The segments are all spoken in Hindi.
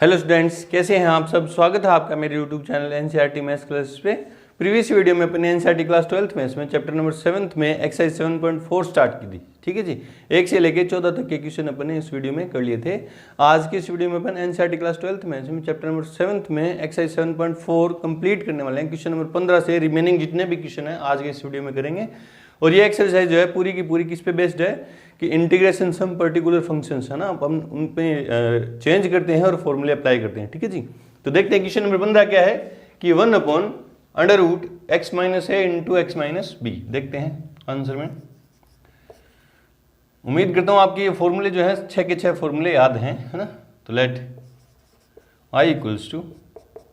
हेलो स्टूडेंट्स, कैसे हैं आप सब। स्वागत है आपका मेरे YouTube channel NCERT maths classes पे। प्रीवियस वीडियो में अपने एनसीईआरटी क्लास 12th मैथ्स में चैप्टर नंबर 7th में एक्सरसाइज 7.4 स्टार्ट की थी। ठीक है जी, 1 से लेके 14 तक के क्वेश्चन अपने इस वीडियो में कर लिए थे। आज की इस वीडियो में अपन एनसीईआरटी क्लास 12th मैथ्स में चैप्टर नंबर 7th में एक्सरसाइज 7.4 कंप्लीट करने वाले हैं। क्वेश्चन नंबर 15 से रिमेनिंग जितने भी क्वेश्चन है आज के इस वीडियो में करेंगे। और ये एक्सरसाइज जो है पूरी की पूरी किस पे बेस्ड है कि इंटीग्रेशन सम पर्टिकुलर फंक्शंस है ना, हम उन पे चेंज करते हैं और फॉर्मूले अप्लाई करते हैं। ठीक है जी, तो देखते हैं क्वेश्चन नंबर 15 क्या है कि 1/√x-a इंटू x - b। देखते हैं आंसर में। उम्मीद करता हूं आपके ये फॉर्मूले जो है 6 के 6 फॉर्मूले याद हैं, है ना। तो let y equals to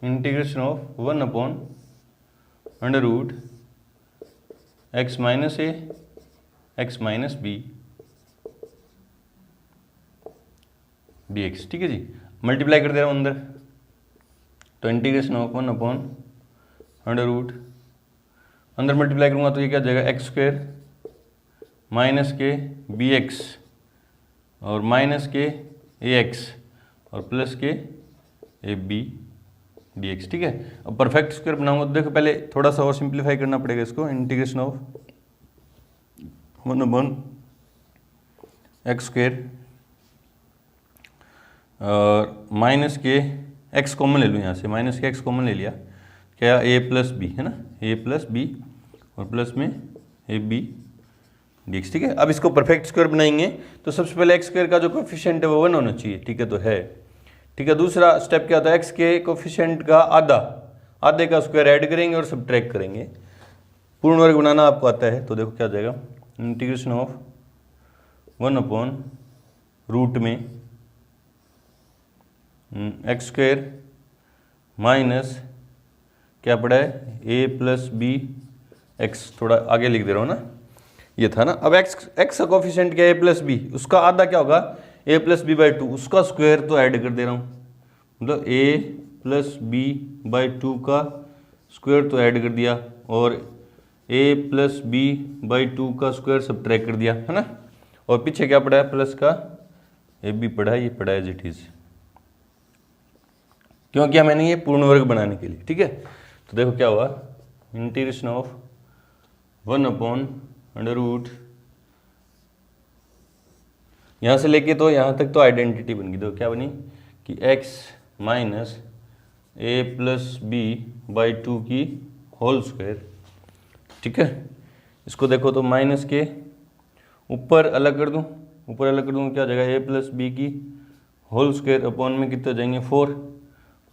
integration of 1/√x - a x - b dx। ठीक है जी, मल्टीप्लाई कर दे रहा हूँ अंदर, तो इंटीग्रेशन ऑफ 1/√, अंदर मल्टीप्लाई करूँगा तो ये क्या जाएगा x² माइनस के bx और माइनस के ax और प्लस के ab dx। ठीक है, अब परफेक्ट स्क्वायर बनाऊंगा तो देखो पहले थोड़ा सा और सिंप्लीफाई करना पड़ेगा इसको। इंटीग्रेशन ऑफ 1/x² और माइनस के x कॉमन ले लूँ यहाँ से, माइनस के x कॉमन ले लिया, क्या a + b है ना, a + b और प्लस में ab dx। ठीक है, अब इसको परफेक्ट स्क्वायर बनाएंगे तो सबसे पहले x² का जो कोफिशिएंट है वो 1 होना चाहिए। ठीक है, तो है। ठीक है, दूसरा स्टेप क्या होता है, x के कोफिशिएंट का आधे का स्क्वायर ऐड करेंगे और सब्ट्रैक्ट करेंगे। पूर्ण वर्ग बनाना आपको आता है, तो देखो क्या हो जाएगा, इंटीग्रेशन ऑफ 1/रूट में x² माइनस क्या पड़ा है a + b x, थोड़ा आगे लिख दे रहा हूँ ना, ये था ना। अब x का कोफिशिएंट क्या है a + b, उसका आधा क्या होगा a + b/2, उसका स्क्वायर तो ऐड कर दे रहा हूँ, मतलब a + b/2 का स्क्वायर तो ऐड कर दिया और a + b/2 का स्क्वायर सब्ट्रैक्ट कर दिया, है ना। और पीछे क्या पड़ा है, प्लस का ab पड़ा है, ये पड़ा है इट इज, क्यों किया मैंने ये पूर्ण वर्ग बनाने के लिए। ठीक है, तो देखो क्या हुआ, इंटीग्रेशन ऑफ 1/√, यहाँ से लेके तो यहाँ तक तो आइडेंटिटी बन गई। देखो क्या बनी कि x - a + b/2 की होल स्क्वायर। ठीक है, इसको देखो तो माइनस के ऊपर अलग कर दूँ, ऊपर अलग कर दूँ क्या हो जाएगा, a + b की होल स्क्वायर अपॉन में कितने जाएंगे 4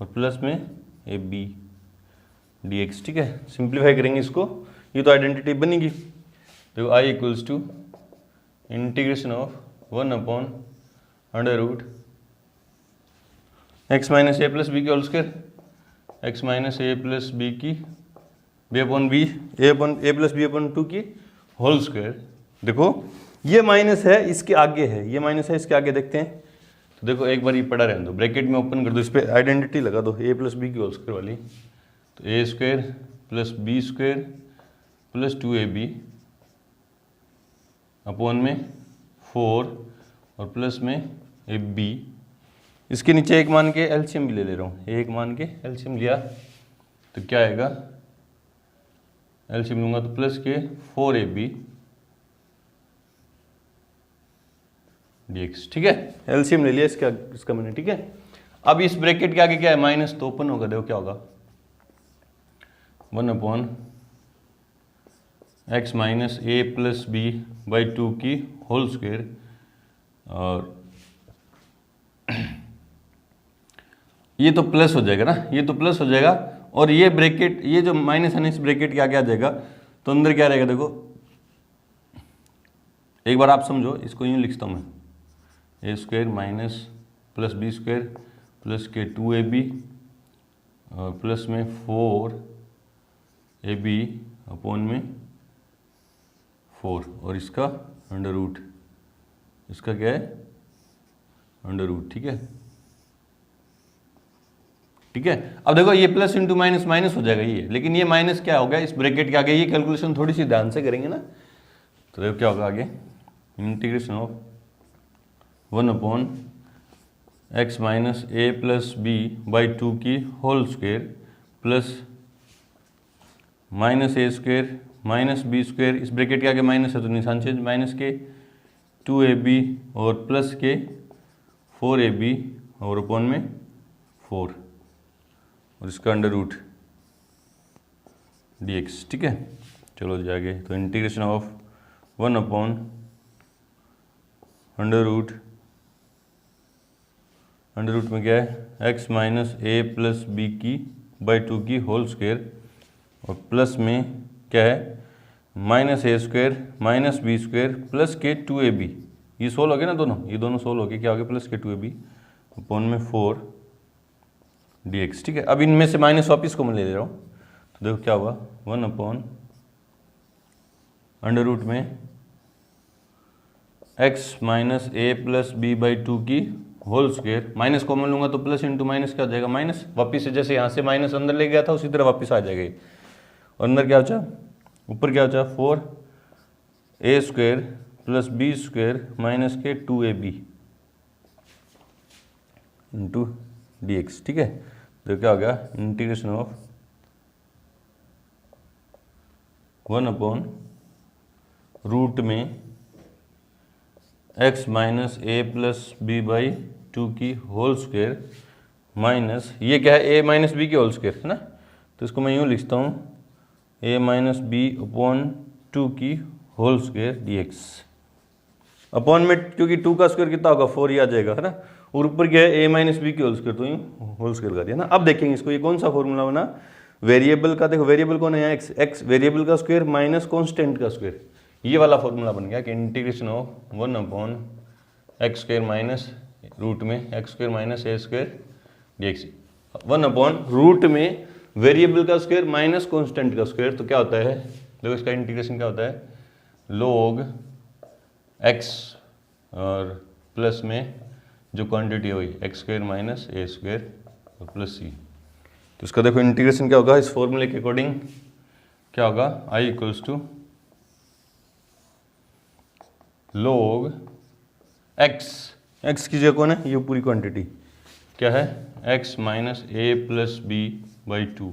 और प्लस में ab dx। ठीक है, सिंप्लीफाई करेंगे इसको, ये तो आइडेंटिटी बनेगी। देखो i equals to integration of 1/√x - a + b की whole square, x - a + b की a + b/2 की होल स्क्वायर। देखो ये माइनस है, इसके आगे है, ये माइनस है, इसके आगे देखते हैं। तो देखो एक बार ये पड़ा रहने दो, ब्रैकेट में ओपन कर दो, इस पर आइडेंटिटी लगा दो a + b की होल स्क्वायर वाली, तो a² + b² + 2ab अपॉन में 4 और प्लस में ab। इसके नीचे एक मान के एलसीएम भी ले रहा हूँ, एक मान के एलसीएम लिया तो क्या आएगा, एलसीएम लूंगा तो प्लस के 4ab dx। ठीक है, एलसीएम ले लिया इसका मैंने। ठीक है, अब इस ब्रैकेट के आगे क्या है, माइनस, तो ओपन होगा, देखो क्या होगा, 1/x - a + b/2 की होल स्क्वायर और ये तो प्लस हो जाएगा ना, ये तो प्लस हो जाएगा, और ये ब्रैकेट, ये जो माइनस है ना, इस ब्रैकेट के आगे आ जाएगा, तो अंदर क्या रहेगा, देखो एक बार आप समझो, इसको यूँ लिखता हूँ मैं, a² minus plus b² plus के 2ab और प्लस में 4ab अपॉन में 4 और इसका अंडर रूट, इसका क्या है अंडर रूट। ठीक है, ठीक है। अब देखो ये प्लस इंटू माइनस माइनस हो जाएगा ये, लेकिन ये माइनस क्या हो गया इस ब्रैकेट के आगे, ये कैलकुलेशन थोड़ी सी ध्यान से करेंगे ना, तो देखो क्या होगा आगे, integration of 1/x x minus A plus b by 2 की होल स्क्वायर प्लस माइनस ए स्क्वायर माइनस बी स्क्वायर, इस ब्रैकेट के आगे माइनस है तो निशान चेंज, माइनस के 2ab और प्लस के 4ab और अपॉन में 4 और इसका अंडर रूट dx। ठीक है, चलो जी आगे। तो integration of 1 upon under root में क्या है x माइनस ए प्लस बी की बाई 2 की होल स्क्वायर और प्लस में क्या है माइनस ए square minus B square plus के 2ab, ये सोल्व हो गया ना दोनों, ये दोनों सोल्व हो गए, क्या हो गया प्लस के 2ab अपॉन में 4 dx। ठीक है, अब इनमें से माइनस वापिस को मैं ले रहा हूँ, तो देखो क्या हुआ 1 अपॉन अंडर रूट में x minus A plus b by 2 की होल स्क्वायर, माइनस कॉमन लूंगा तो प्लस इंटू माइनस क्या हो जाएगा माइनस, वापिस से जैसे यहाँ से माइनस अंदर ले गया था उसी तरह वापिस आ जाएगा, और अंदर क्या बचा ऊपर क्या बचा 4a square plus b square minus के 2ab इंटू dx। ठीक है, तो क्या हो गया इंटीग्रेशन ऑफ 1 अपॉन रूट में x minus A plus b by 2 की होल स्क्वायर माइनस, ये क्या है a माइनस बी की होल स्क्वायर है ना, तो इसको मैं यूँ लिखता हूँ a माइनस बी अपॉन 2 की होल स्क्वायर dx अपॉन में, क्योंकि 2 का स्क्वायर कितना होगा 4 ही आ जाएगा है ना, और ऊपर क्या है a माइनस बी की होल स्क्वायर, तो यूँ होल स्क्वायर कर दिया ना। अब देखेंगे इसको, ये कौन सा फॉर्मूला बना वेरिएबल का, देखो वेरिएबल कौन है x वेरिएबल का स्क्वायर माइनस कॉन्स्टेंट का स्क्वायर, ये वाला फॉर्मूला बन गया कि integration of 1 upon x square minus root में एक्स स्क्वायर माइनस ए स्क्वायर dx 1 अपॉन रूट में वेरिएबल का स्क्वायर माइनस कांस्टेंट का स्क्वायर, तो क्या होता है देखो इसका इंटीग्रेशन क्या होता है log x और प्लस में जो क्वांटिटी हुई एक्स स्क्वायर माइनस ए स्क्वायर और प्लस सी, तो इसका देखो इंटीग्रेशन क्या होगा इस फॉर्मूले के अकॉर्डिंग, क्या होगा i equals to log x की जगह कौन है ये पूरी क्वांटिटी क्या है x minus A plus b by 2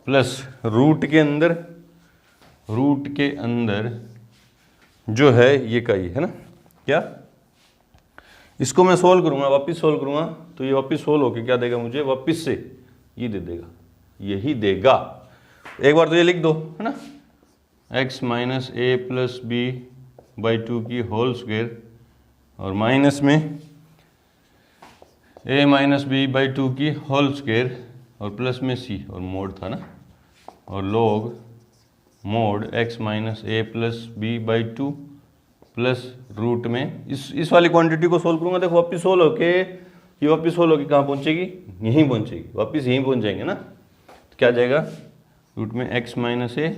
plus root के अंदर जो है ये का ये है ना, क्या इसको मैं सोल्व करूंगा वापस सोल्व करूंगा तो ये वापस सोल्व होके क्या देगा मुझे वापस से ये दे देगा, यही देगा। एक बार तो ये लिख दो है ना x minus A plus b by 2 की होल स्क्वायर और माइनस में a माइनस बी बाई 2 की होल स्क्वायर और प्लस में c और मोड था ना, और log mod x minus A plus b by 2 plus root में इस वाली क्वांटिटी को सोल्व करूंगा, देखो वापस सोल्व होके ये वापस सोल्व होके कहाँ पहुंचेगी यहीं पहुंचेगी, वापस यहीं पहुंच जाएंगे ना, तो क्या आ जाएगा रूट में x minus a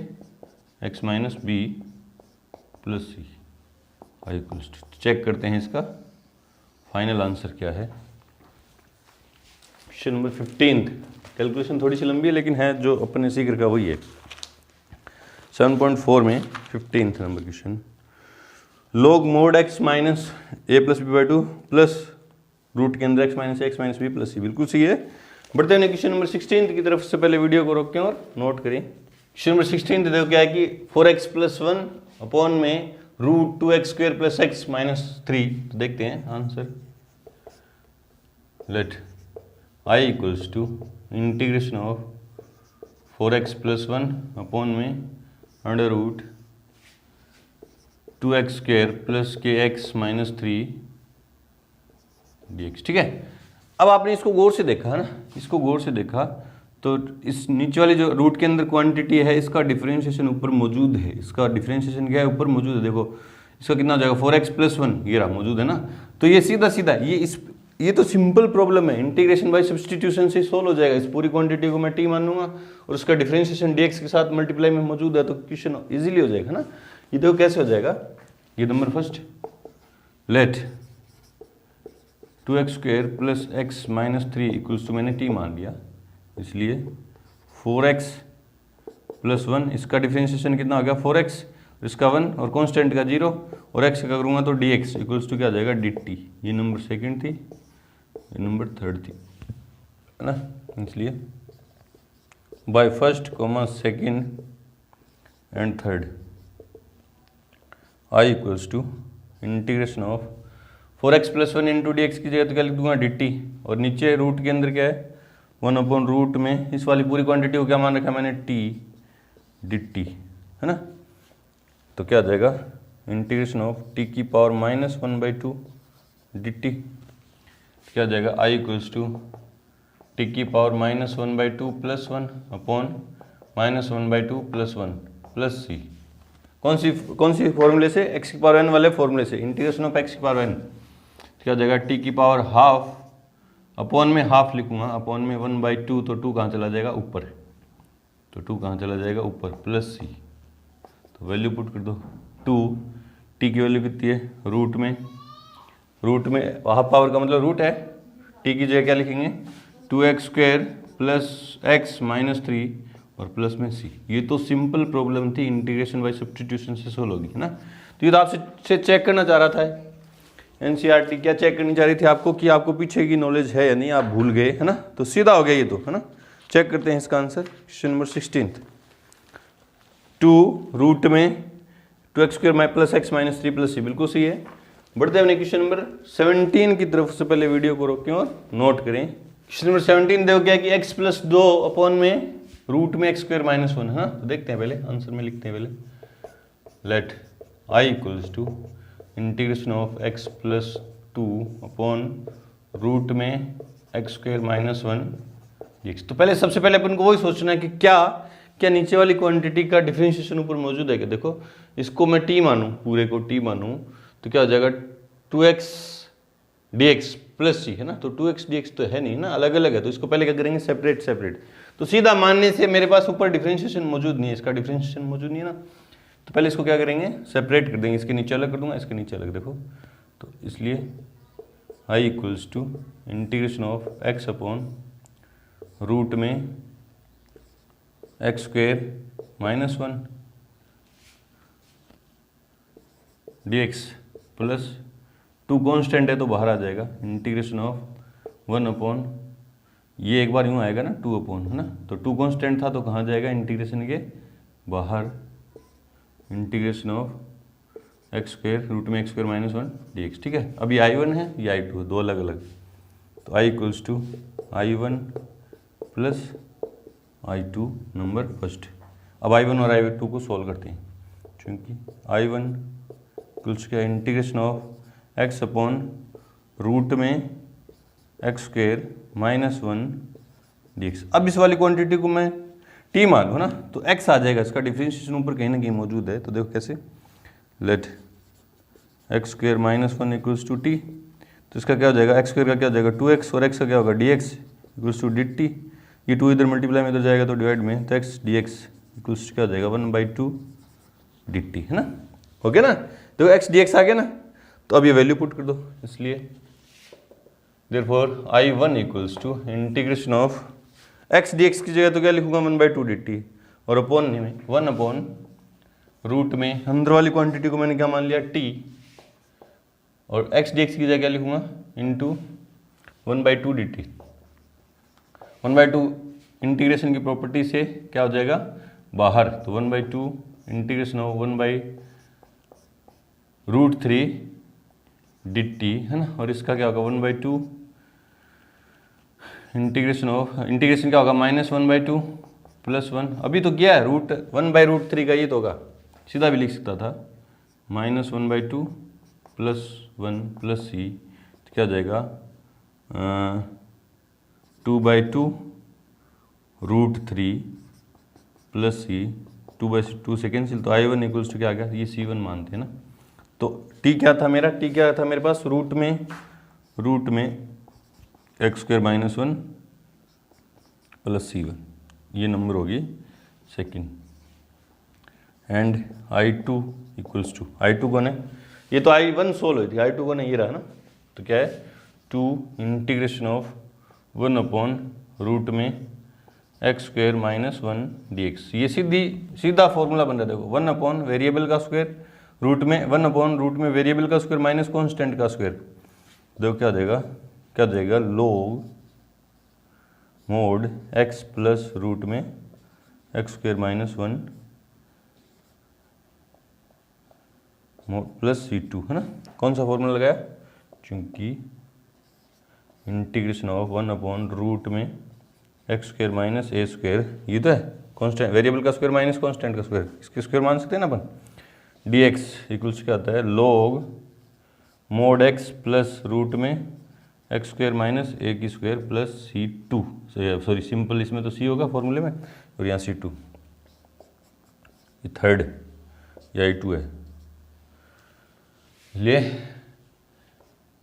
x minus b plus c I equals to, check करते हैं इसका फाइनल आंसर क्या है। क्वेश्चन नंबर 15, कैलकुलेशन थोड़ी सी लंबी है लेकिन है जो अपने सीख रखा वही है। 7.4 में 15th number question, log mod x minus A plus b by 2 plus root के अंदर x minus a x minus b plus सी, बिल्कुल सही है। बढ़ते हैं क्वेश्चन नंबर 16 की तरफ, से पहले वीडियो को रोकें और नोट करें। क्वेश्चन नंबर 16 देखो क्या है कि 4x प्लस 1 अपॉन में root 2x square plus x minus 3, तो देखते हैं answer. Let i equals to integration of 4x plus 1 upon में under root 2x square plus के एक्स माइनस 3 dx। ठीक है, अब आपने इसको गौर से देखा है ना, इसको गौर से देखा तो इस नीचे वाली जो रूट के अंदर क्वांटिटी है इसका डिफरेंशिएशन ऊपर मौजूद है, इसका डिफरेंशिएशन क्या है ऊपर मौजूद है। देखो इसका कितना हो जाएगा 4x प्लस 1 ये रहा मौजूद है ना, तो ये सीधा सीधा ये तो सिंपल प्रॉब्लम है, इंटीग्रेशन बाय सब्स्टिट्यूशन से सोल्व हो जाएगा। इस पूरी क्वांटिटी को मैं t मान लूंगा और उसका डिफरेंशिएशन dx के साथ मल्टीप्लाई में मौजूद है, तो क्वेश्चन इजीली हो जाएगा ना। ये देखो कैसे हो जाएगा, ये number first let 2x square plus x minus 3 equals to मैंने t मान लिया, इसलिए 4x प्लस 1 इसका डिफरेंशिएशन कितना हो गया 4x, इसका 1 और कांस्टेंट का 0 और x का करूँगा तो dx इक्वल्स टू क्या आ जाएगा dt। ये नंबर सेकंड थी, नंबर थर्ड थी, है ना, इसलिए by first comma second and third I equals to integration of 4x plus 1 into d x की जगह तो क्या लिख दूंगा डी टी, और नीचे रूट के अंदर क्या है 1 अपॉन रूट में इस वाली पूरी क्वांटिटी को क्या मान रखा मैंने टी डी टी, है ना। तो क्या आ जाएगा इंटीग्रेशन ऑफ टी की पावर -1/2 डी टी, क्या आ जाएगा आई इक्वल्स टू टी की पावर -1/2 प्लस 1 अपॉन -1/2 प्लस 1 प्लस सी। कौन सी फॉर्मूले से, एक्स की पावर n वाले फॉर्मूले से, इंटीग्रेशन ऑफ एक्स की पावर n, क्या हो जाएगा टी की पावर हाफ, अपॉन में हाफ लिखूंगा, अपॉन में 1/2, तो 2 कहाँ चला जाएगा ऊपर, तो 2 कहाँ चला जाएगा ऊपर, प्लस सी। तो वैल्यू पुट कर दो 2, टी की वैल्यू कितनी है रूट में हाफ पावर का मतलब रूट है, टी की जगह क्या लिखेंगे 2x² प्लस x माइनस 3 और प्लस में सी। ये तो सिंपल प्रॉब्लम थी, इंटीग्रेशन बाय सब्स्टिट्यूशन से सोल्व होगी, है ना। तो ये तो आपसे चेक करना चाह रहा था एनसीईआरटी, क्या चेक करनी चाह रही थी आपको कि आपको पीछे की नॉलेज है या नहीं, आप भूल गए, है ना। तो सीधा हो गया ये तो, है ना। चेक करते हैं इसका आंसर, क्वेश्चन नंबर 16, 2 रूट में 2x² plus x minus 3 plus सी, बिल्कुल सही है। बढ़ते हैं क्वेश्चन नंबर 17 की तरफ। से पहले वीडियो को रोकें और नोट करें। क्वेश्चन नंबर 17 देखो क्या कि x प्लस 2 अपॉन में रूट में x² माइनस 1, है ना। तो देखते हैं पहले आंसर में, लिखते हैं पहले, let I equals to integration of x plus 2 upon root में x² माइनस 1 तो पहले सबसे पहले अपन को वही सोचना है कि क्या नीचे वाली क्वांटिटी का डिफरेंशिएशन ऊपर मौजूद है क्या। देखो इसको मैं t मानूं, पूरे को t मानूं, तो क्या हो जाएगा 2x dx प्लस सी, है ना। तो 2x dx तो है नहीं ना, अलग अलग है, तो इसको पहले क्या करेंगे सेपरेट। तो सीधा मानने से मेरे पास ऊपर डिफरेंशिएशन मौजूद नहीं है, इसका डिफरेंशिएशन मौजूद नहीं है ना, तो पहले इसको क्या करेंगे सेपरेट कर देंगे, इसके नीचे अलग कर दूंगा, इसके नीचे अलग, देखो। तो इसलिए i equals to integration of x upon root में x² minus 1 dx plus 2 constant है तो बाहर आ जाएगा, इंटीग्रेशन ऑफ 1 अपॉन, ये एक बार यूँ आएगा ना 2 अपॉन, है ना। तो 2 कॉन्स्टेंट था तो कहाँ जाएगा इंटीग्रेशन के बाहर, इंटीग्रेशन ऑफ x² रूट में x² माइनस 1 dx, ठीक है। अब ये I1 है, ये I2 है, दो अलग अलग। तो I equals to I1 plus I2 number first. अब I1 और I2 को सॉल्व करते हैं, क्योंकि I1 इक्वल्स क्या integration of x upon root में x² माइनस 1 dx। अब इस वाली क्वांटिटी को मैं t मान लूँ ना, तो x आ जाएगा, इसका डिफरेंशिएशन ऊपर कहीं ना कहीं मौजूद है। तो देखो कैसे, let x² minus 1 equals to t, तो इसका क्या हो जाएगा x² का क्या हो जाएगा 2x और x का क्या होगा dx इक्वल्स टू dt। ये 2 इधर मल्टीप्लाई में इधर जाएगा तो डिवाइड में, तो x dx इक्वल्स क्या हो जाएगा 1/2 dt, है ना। हो गया ना, देखो x dx आ गया ना। तो अब ये वैल्यू पुट कर दो, इसलिए therefore I1 equals to integration of x dx की जगह तो क्या लिखूंगा 1/2 dt, और अपॉन में 1 अपॉन रूट में अंदर वाली क्वांटिटी को मैंने क्या मान लिया t, और x dx की जगह क्या लिखूंगा इंटू 1/2 dt। 1/2 इंटीग्रेशन की प्रॉपर्टी से क्या हो जाएगा बाहर, तो 1/2 इंटीग्रेशन ऑफ 1/√3 dt, है ना। और इसका क्या होगा 1/2 इंटीग्रेशन क्या होगा -1/2 प्लस 1। अभी तो क्या है रूट 1/√3 का ये तो होगा, सीधा भी लिख सकता था, -1/2 प्लस 1 प्लस सी, तो क्या जाएगा 2/2√3 प्लस सी, 2/2 से कैंसिल, तो I1 इक्वल्स टू क्या आ गया, ये C1 मानते हैं ना। तो t क्या था मेरा, t क्या था मेरे पास रूट में x² माइनस 1 प्लस C1, ये नंबर होगी second. And I2 equals to, I2 कौन है, ये तो I1 सोल्व हुई थी, I2 कौन है, ये रहा ना। तो क्या है 2 इंटीग्रेशन ऑफ 1 अपॉन रूट में x² माइनस 1 dx। ये सीधा फॉर्मूला बन रहा है, देखो 1 अपॉन वेरिएबल का स्क्वायर रूट में 1 अपॉन रूट में वेरिएबल का स्क्वायर माइनस कॉन्स्टेंट का स्क्वायर। देखो क्या देगा क्या जाएगा, log mod x plus root में x square minus 1 mod plus c2, है ना। कौन सा फॉर्मूला लगाया, चूंकि इंटीग्रेशन ऑफ 1 अपॉन रूट में एक्स स्क्वायर माइनस ए स्क्वायर, ये तो है कांस्टेंट, वेरिएबल का स्क्वायर माइनस कांस्टेंट का स्क्वायर, इसके स्क्वायर मान सकते हैं ना अपन। dx इक्वल्स क्या आता है, log mod x plus root में एक्स स्क्वायर माइनस ए की square plus c2, sorry simple इसमें तो c होगा फॉर्मूले में, और यहाँ c2, ये थर्ड या i2 है। ले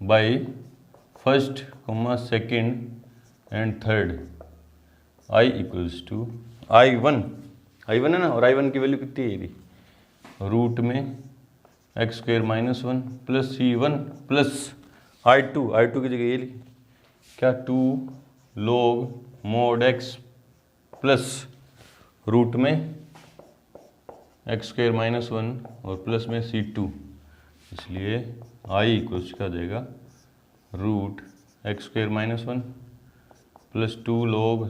by first comma second and third i equals to i1 है ना, और i1 की वैल्यू कितनी है, रूट में x square minus 1 plus c1 plus i2 की जगह ये ली क्या, 2 log mod x plus root में एक्स स्क्वायर माइनस 1 और प्लस में c2, इसलिए i इक्वल्स क्या देगा, root x square minus 1 plus 2 log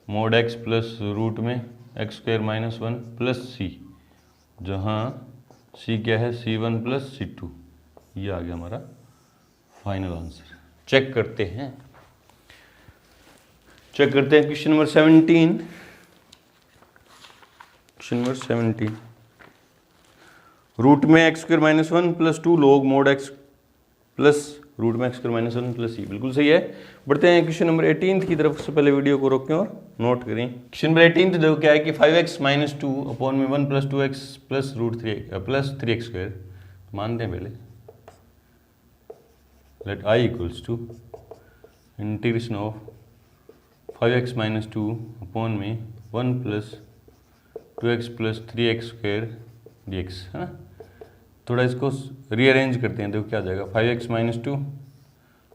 mod x plus root में x square minus 1 plus c, जहाँ c क्या है, c1 प्लस c2। ये आ गया हमारा फाइनल आंसर। चेक करते हैं question number 17। Question number 17, root में x square minus 1 plus 2 log mod x plus root में x square minus 1 plus c, बिल्कुल सही है। बढ़ते हैं क्वेश्चन नंबर 18 की तरफ। से पहले वीडियो को रोकें और नोट करें। क्वेश्चन नंबर 18 तो देखो क्या है कि 5x माइनस 2 अपॉन में 1 plus 2x plus root 3 plus 3x square, मानते हैं पहले, let I equals to integration of 5x minus 2 upon में 1 plus 2x plus 3x square dx, है ना। थोड़ा इसको रीअरेंज करते हैं, देखो क्या आ जाएगा, 5x माइनस 2,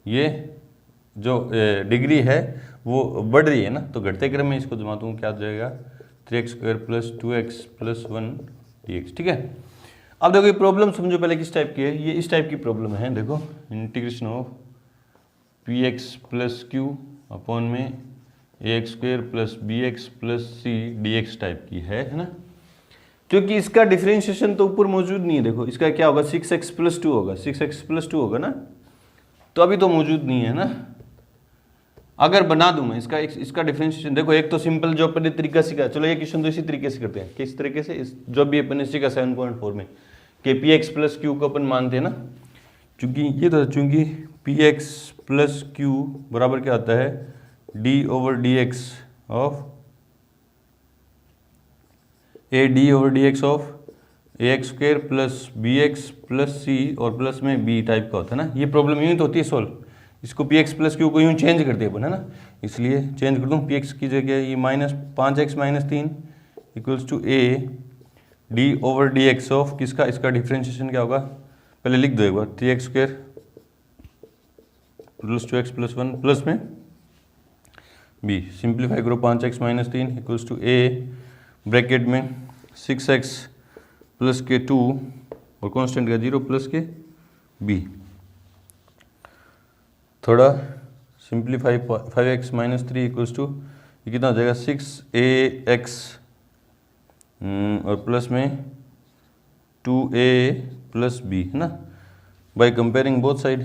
ये जो डिग्री है वो बढ़ रही है ना, तो घटते क्रम में इसको जमा दूँ, क्या आ जाएगा, 3x square plus 2x plus 1 dx, ठीक है। अब देखो ये प्रॉब्लम समझो पहले किस टाइप की है, ये इस टाइप की प्रॉब्लम है। देखो integration of px plus Q upon में ax square plus bx plus c dx type की है ना। क्योंकि इसका डिफरेंशिएशन तो ऊपर मौजूद नहीं है, देखो इसका क्या होगा, 6x प्लस 2 होगा, 6x प्लस 2 होगा ना, तो अभी तो मौजूद नहीं है ना। अगर बना दूं मैं इसका डिफरेंशिएशन, देखो एक तो सिंपल जो अपने तरीका सीखा, चलो ये क्वेश्चन तो इसी तरीके से करते हैं, किस तरीके से, जो भी अपने सीखा 7.4 में कि px प्लस क्यू को अपन मानते हैं ना, चूंकि ये तो चूंकि px प्लस क्यू बराबर क्या आता है, d over dx of a d over dx of ax square plus bx plus c और प्लस में b टाइप का होता है ना। ये प्रॉब्लम यूँ तो होती है सॉल्व, इसको px प्लस क्यू को यूँ चेंज कर दिया अपन, है ना, इसलिए चेंज कर दूँ, px की जगह ये minus 5x minus 3 equals to a d over dx of किसका, इसका डिफरेंशिएशन क्या होगा, पहले लिख दो एक बार, 3x square plus 2x plus 1 plus में b, सिंप्लीफाई करो, 5x minus 3 equals to a bracket में 6x प्लस के 2 और कांस्टेंट का 0 प्लस के b, थोड़ा simplify 5x minus 3 equals to ये कितना हो जाएगा, 6ax और प्लस में 2a प्लस b, है ना, बाय कंपेयरिंग बोथ साइड,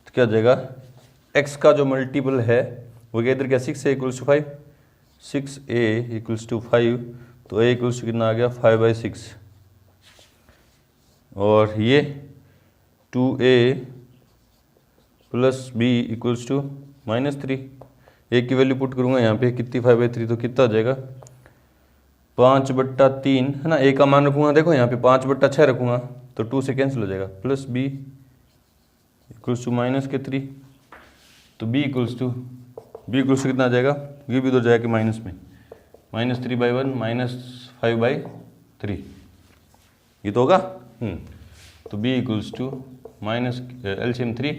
तो क्या हो जाएगा, x का जो मल्टीपल है वो क्या इधर क्या, 6a equals to 5, 6a equals to 5, तो a इक्वल्स टू कितना आ गया, 5/6, और ये 2a plus b equals to -3, a की वैल्यू पुट करूँगा यहाँ पे कितनी, 5/3, तो कितना हो जाएगा, 5/3, है ना। a का मान रखूँगा, देखो यहाँ पे 5/6 रखूँगा तो 2 से कैंसिल हो जाएगा, प्लस b इक्वल्स टू -3, तो b इक्वल्स टू कितना आ जाएगा, ये भी उधर जाएगा माइनस में, -3/1 -5/3, ये तो होगा। तो b equals to minus LCM 3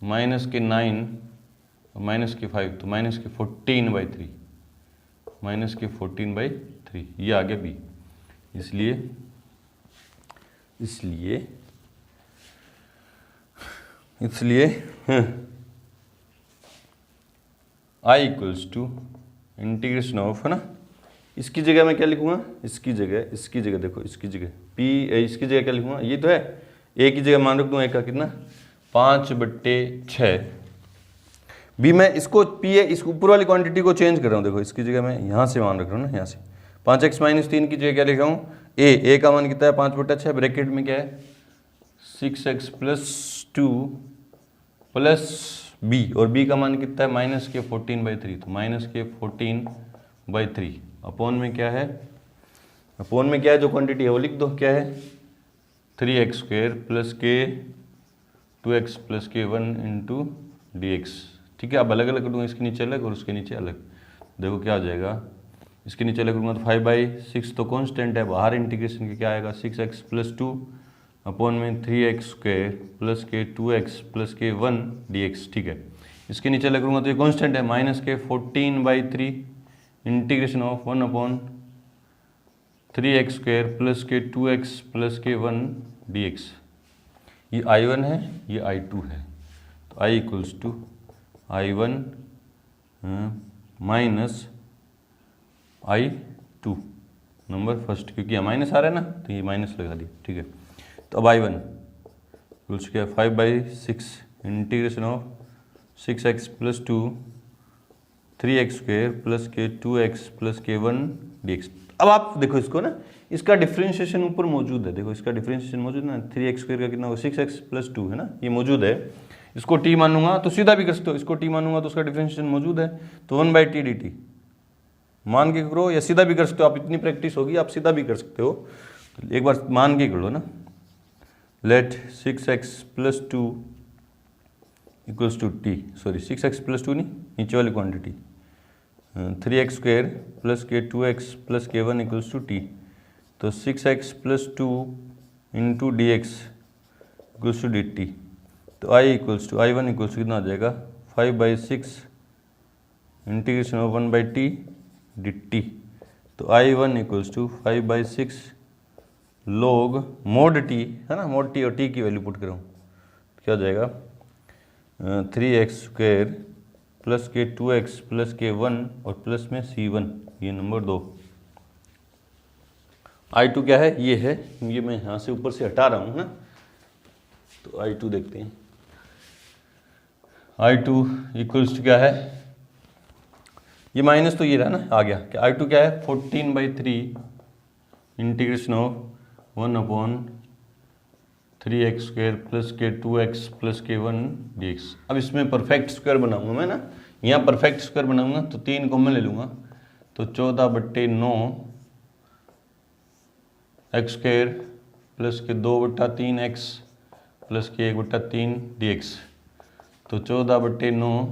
minus के 9 माइनस के 5, तो माइनस के 14/3, ये आ गया b। इसलिए आई इक्वल्स टू इंटीग्रेशन ऑफ, है ना, इसकी जगह मैं क्या लिखूंगा, इसकी जगह देखो, इसकी जगह इसकी जगह क्या लिखूंगा, ये तो है, ए की जगह मान रख दूंगा, एक का कितना 5/6। बी मैं इसको पी है, इस ऊपर वाली क्वांटिटी को चेंज कर रहा हूँ, देखो इसकी जगह मैं यहाँ से मान रख रहा हूँ ना, यहाँ से 5x - 3 की जगह क्या लिख रहा हूँ, ए का मान कितना है 5/6, ब्रैकेट में क्या है 6x + 2 प्लस बी, और बी का मान कितना है -14/3, तो -14/3 अपॉन में क्या है, जो क्वांटिटी है वो लिख दो, क्या है 3x² + k 2x + k1 × dx। ठीक है, अब अलग अलग करूँगा, इसके नीचे अलग और उसके नीचे अलग, देखो क्या हो जाएगा, इसके नीचे अलग करूँगा तो 5/6 तो कांस्टेंट है, बाहर इंटीग्रेशन के क्या आएगा 6x + 2 अपॉन में 3x² + k 2x + k1 dx। ठीक है, इसके नीचे अलग करूँगा तो ये कांस्टेंट है -14/3 integration of 1/3x² + k 2x + k1 dx। ये I1 है, ये I2 है, तो I equals to I1 minus I2 number first, क्योंकि यहाँ माइनस आ रहा है ना, तो ये माइनस लगा दिया। ठीक है, तो अब I1 इक्वल्स क्या 5/6 integration of 6x + 2 3x² + k 2x + k1 dx। अब आप देखो इसको ना, इसका डिफ्रेंशिएशन ऊपर मौजूद है, देखो इसका डिफ्रेंशिएशन मौजूद है ना, 3x² का कितना होगा 6x + 2 है ना, ये मौजूद है। इसको t मानूंगा तो सीधा भी कर सकते हो, इसको t मानूंगा तो उसका डिफ्रेंशिएशन मौजूद है, तो 1/t dt मान के करो, या सीधा भी कर सकते हो, आप इतनी प्रैक्टिस होगी आप सीधा भी कर सकते हो, तो एक बार मान के कर लो ना। Let 6x + 2 equals to t, sorry 6x + 2 नहीं, नीचे वाली quantity 3x² + k 2x + k1 equals to t, तो 6x + 2 × dx equals to dt। तो I1 इक्वल्स कितना आ जाएगा 5/6 इंटीग्रेशन ऑफ 1/t dt। तो I1 equals to 5/6 log mod t, है ना, mod t और t की वैल्यू पुट करूँ तो क्या हो जाएगा 3x² + k 2x + k1 और प्लस में c1, ये नंबर 2। I2 क्या है, ये है, ये मैं यहाँ से ऊपर से हटा रहा हूँ ना, तो I2 देखते हैं। I2 इक्वल्स टू क्या है, ये माइनस तो ये रहा ना, आ गया, क्या I2 क्या है 14/3 integration of 1/3x² + k 2x + k1 dx। अब इसमें परफेक्ट स्क्वायर बनाऊंगा मैं ना, यहाँ परफेक्ट स्क्वायर बनाऊंगा तो 3 कॉमन ले लूँगा, तो 14/9 x² + के 2/3x + के 1/3 dx। तो 14/9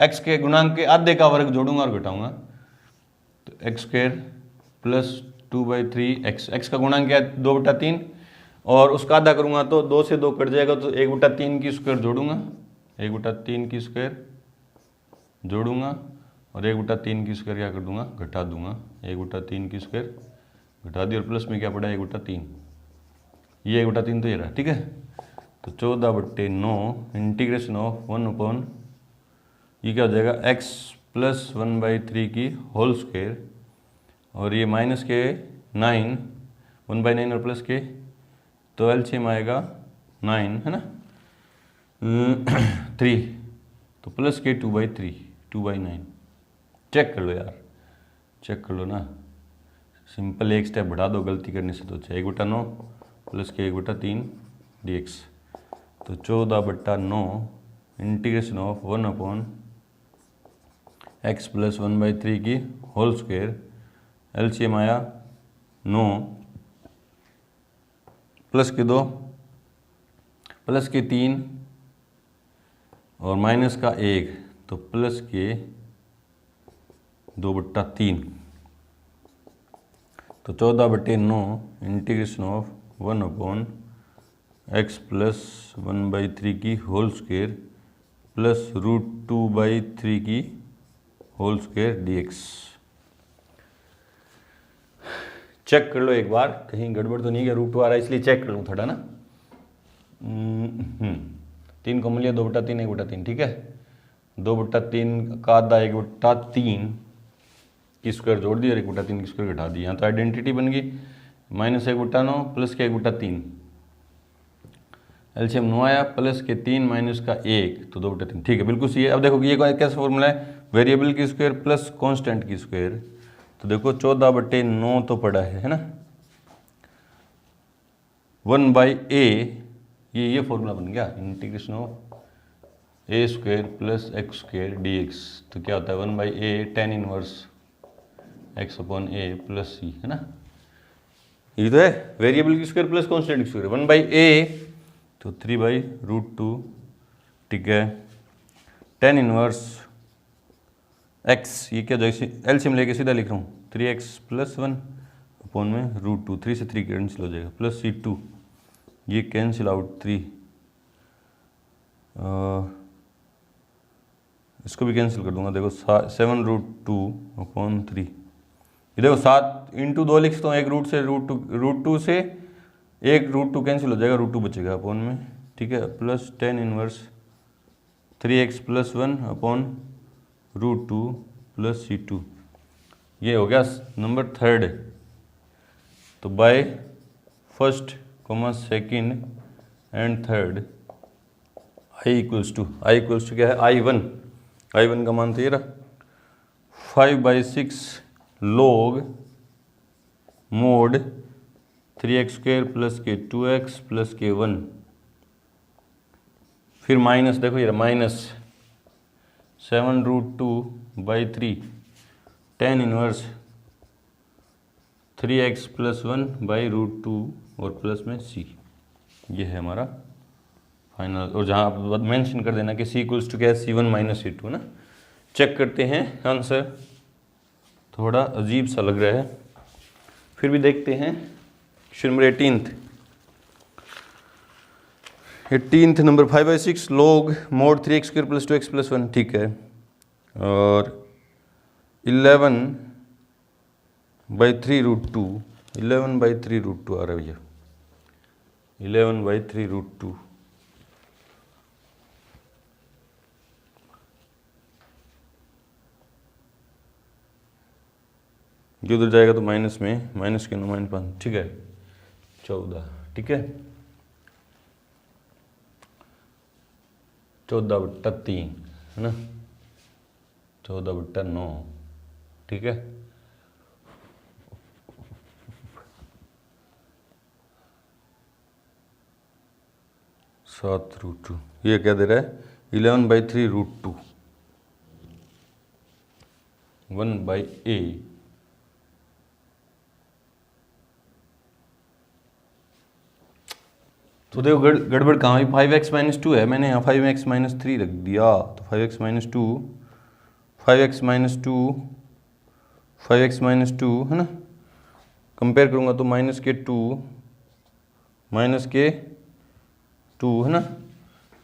x के गुणांक के आधे का वर्ग जोड़ूंगा और घटाऊंगा, तो x² + 2/3x, x का गुणांक क्या है 2/3 और उसका आधा करूंगा तो 2 से 2 कट जाएगा, तो 1/3 की स्क्वायर जोड़ूंगा, 1/3 की स्क्वायर जोड़ूंगा और 1/3 की स्क्वायर क्या कर दूंगा, घटा दूंगा, 1/3 की स्क्वायर घटा दी और प्लस में क्या पड़ा 1/3, ये 1/3 तो ये रहा। ठीक है, तो 14/9 इंटीग्रेशन ऑफ 1/, ये क्या हो जाएगा x + 1/3 की होल स्क्वायर, और ये माइनस के 9 1/9 और प्लस के, तो एलसीएम आएगा 9, है ना 3, तो प्लस के 2/3 2/9। चेक कर लो यार, चेक कर लो ना, सिंपल एक स्टेप बढ़ा दो, गलती करने से तो अच्छा। 1/9 प्लस के 1/3 dx, तो 14/9 इंटीग्रेशन ऑफ 1/x + 1/3 की होल स्क्वायर, एलसीएम आया 9, प्लस के 2 प्लस के 3 और माइनस का 1, तो प्लस के 2/3, तो 14/9 इंटीग्रेशन ऑफ 1/x + 1/3 की होल स्क्वायर प्लस √2/3 की होल स्क्वायर dx। चेक कर लो एक बार, कहीं गड़बड़ तो नहीं है, रूट 2 आ रहा है इसलिए चेक कर लूँ थोड़ा ना। 3 को मूल्य 2/3 1/3, ठीक है। 2/3 का आधा 1/3 की स्क्वायर जोड़ दी और 1/3 की स्क्वायर घटा दी। यहाँ तो आइडेंटिटी बन गई, -1/9 प्लस के 1/3, एलसीएम 9 आया, प्लस के 3 माइनस का 1 तो 2/3, ठीक है, बिल्कुल सही है। अब देखो ये कैसा फॉर्मूला है, वेरिएबल की स्क्वायर प्लस कांस्टेंट की स्क्वायर। तो देखो 14/9 तो पड़ा है ना, 1/a, ये फॉर्मूला बन गया, integration of a² plus x² dx। तो क्या होता है 1/a tan inverse x/a plus c, है ना। ये तो है वेरिएबल की स्क्वायर प्लस कांस्टेंट की स्क्वायर, 1/a तो 3/√2, ठीक है। tan इनवर्स x, ये क्या जैसे एलसीएम लेके सीधा लिख रहा हूँ, 3x + 1 अपॉन में √2, 3 से 3 कैंसिल हो जाएगा, प्लस c2, ये कैंसिल आउट 3, इसको भी कैंसिल कर दूंगा। देखो 7√2 अपॉन 3, ये देखो 7 × 2 लिख सकता हूँ, एक रूट से √2 से एक √2 कैंसिल हो जाएगा, √2 बचेगा अपॉन में, ठीक है, plus tan inverse 3x + 1 upon √2 plus c2। ये हो गया नंबर 3rd। तो by 1st, 2nd and 3rd i equals to क्या है, I1 का मान तो ये रहा 5/6 log mod 3x² प्लस के 2x प्लस के 1, फिर माइनस, देखो ये माइनस 7√2/3 tan इनवर्स 3x + 1/√2 और प्लस में c। ये है हमारा फाइनल। और जहाँ आप मेंशन कर देना कि c इक्वल्स टू क्या है, c1 - c2 ना। चेक करते हैं आंसर, थोड़ा अजीब सा लग रहा है, फिर भी देखते हैं। Question number 18th number, 5/6 log mod 3x² + 2x + 1, ठीक है। और 11/3√2, 11/3√2 आ रहा है भैया, 11/3√2। ये उधर जाएगा तो माइनस में, माइनस के 9 - 5, ठीक है, 14, ठीक है, 14/3 है ना, 14/9, ठीक है। √2, ये क्या दे रहा है, 11/3√2, 1/a। तो देखो गड़बड़ कहाँ हुई, 5x - 2 है, मैंने यहाँ 5x - 3 रख दिया, तो 5x - 2, 5x - 2, 5x - 2 है ना, कंपेयर करूँगा तो -2 है ना,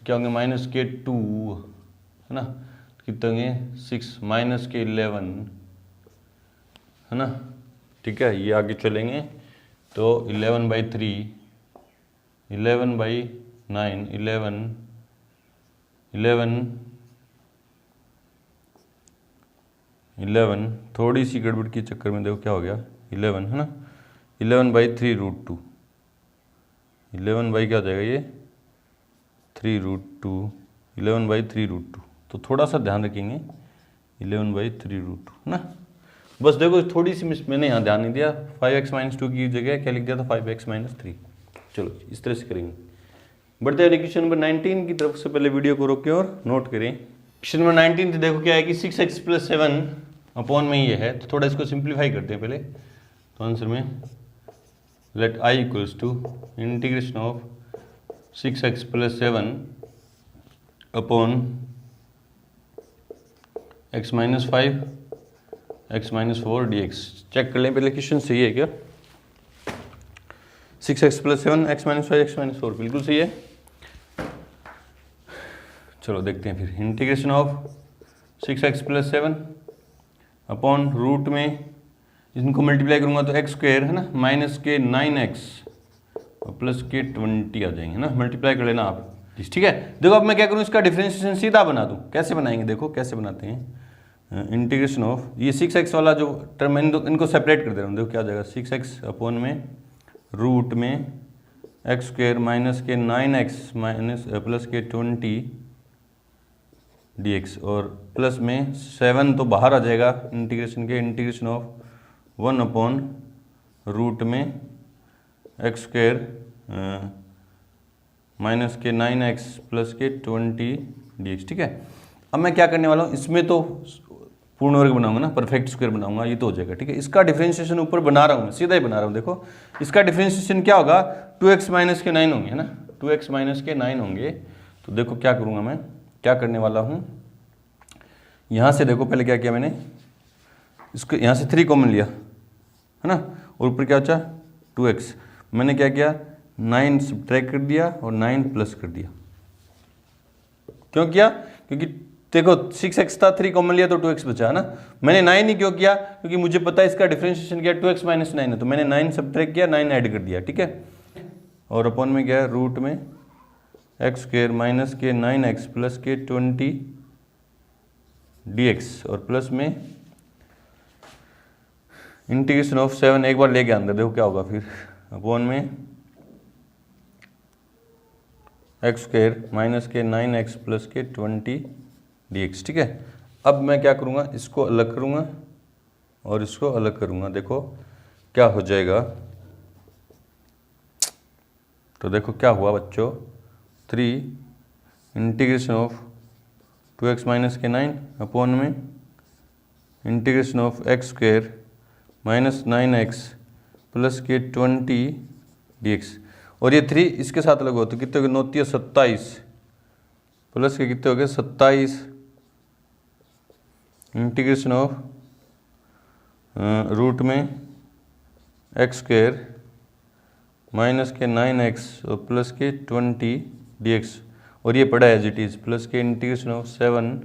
क्या होंगे -2 है ना, कितने होंगे 6 -11 है ना, ठीक है। ये आगे चलेंगे तो 11/3, 11/9, 11 थोड़ी सी गड़बड़ के चक्कर में देखो क्या हो गया, 11 है ना, 11/3√2, 11 बाई क्या हो जाएगा ये 3√2, 11/3√2। तो थोड़ा सा ध्यान रखेंगे, 11/3√2 है ना। बस देखो थोड़ी सी मिस मैंने यहाँ ध्यान नहीं दिया, 5x - 2 की जगह क्या लिख दिया था, 5x - 3। चलो इस तरह से करेंगे। बढ़ते हैं क्वेश्चन नंबर 19 की तरफ। से पहले वीडियो को रोकें और नोट करें। क्वेश्चन नंबर 19 देखो क्या है कि 6x + 7 अपॉन में ये है, तो थोड़ा इसको सिंप्लीफाई करते हैं पहले। तो आंसर में let I equals to integration of 6x + 7 upon x - 5 x - 4 dx। Check कर लें पहले क्वेश्चन सही है क्या, 6x + 7 x - 5 x - 4 बिल्कुल सही है। चलो देखते हैं फिर, integration of 6x + 7 upon root में इनको मल्टीप्लाई करूंगा तो एक्स स्क्वायर है ना माइनस के 9x और प्लस के 20 आ जाएंगे ना, मल्टीप्लाई कर लेना आप। ठीक है, देखो अब मैं क्या करूँ, इसका डिफरेंशिएशन सीधा बना दूँ। कैसे बनाएंगे, देखो कैसे बनाते हैं। इंटीग्रेशन ऑफ ये 6x वाला जो टर्म है इनको सेपरेट कर दे रहा हूँ। देखो क्या आ जाएगा, 6x अपॉन में रूट में एक्स स्क्वायर माइनस के 9x माइनस प्लस के 20 dx और प्लस में 7 तो बाहर आ जाएगा इंटीग्रेशन के, इंटीग्रेशन ऑफ 1 अपॉन रूट में एक्स स्क्वायर माइनस के 9x प्लस के 20 dx। ठीक है, अब मैं क्या करने वाला हूँ, इसमें तो पूर्ण वर्ग बनाऊंगा ना, परफेक्ट स्क्वायर बनाऊंगा, ये तो हो जाएगा। ठीक है, इसका डिफरेंशिएशन ऊपर बना रहा हूँ मैं, सीधा ही बना रहा हूँ। देखो इसका डिफरेंशिएशन क्या होगा, 2x माइनस के 9 होंगे है ना, 2x माइनस के 9 होंगे। तो देखो क्या करूँगा मैं, क्या करने वाला हूँ, यहाँ से देखो पहले क्या किया मैंने, इसको यहाँ से 3 कॉमन लिया है ना, और ऊपर क्या बचा 2x। मैंने क्या किया, 9 सब्ट्रैक्ट कर दिया और 9 प्लस कर दिया। क्यों किया, क्योंकि देखो 6x था, 3 कॉमन लिया तो 2x बचा है ना। मैंने 9 ही क्यों किया, क्योंकि मुझे पता है इसका डिफरेंशिएशन क्या 2x माइनस 9 है, तो मैंने 9 सब्ट्रैक्ट किया, 9 ऐड कर दिया। ठीक है, और अपॉन में क्या है, रूट में एक्स स्क्वायर माइनस के 9x प्लस के 20 dx और प्लस में इंटीग्रेशन ऑफ 7 एक बार लेके अंदर, देखो क्या होगा फिर, अपॉन में एक्स स्क्वायर माइनस के 9x प्लस के 20 dx। ठीक है, अब मैं क्या करूँगा, इसको अलग करूँगा और इसको अलग करूँगा, देखो क्या हो जाएगा। तो देखो क्या हुआ बच्चों, 3 इंटीग्रेशन ऑफ 2x माइनस के 9 अपॉन में integration of x square minus 9x plus के 20 dx और ये 3 इसके साथ अलग होते कितने हो गए, 9 × 27 प्लस के कितने हो गए 27 इंटीग्रेशन ऑफ रूट में एक्स स्क्वायर माइनस के 9x और प्लस के 20 dx और ये पड़ा एज इट इज़, प्लस के इंटीग्रेशन ऑफ 7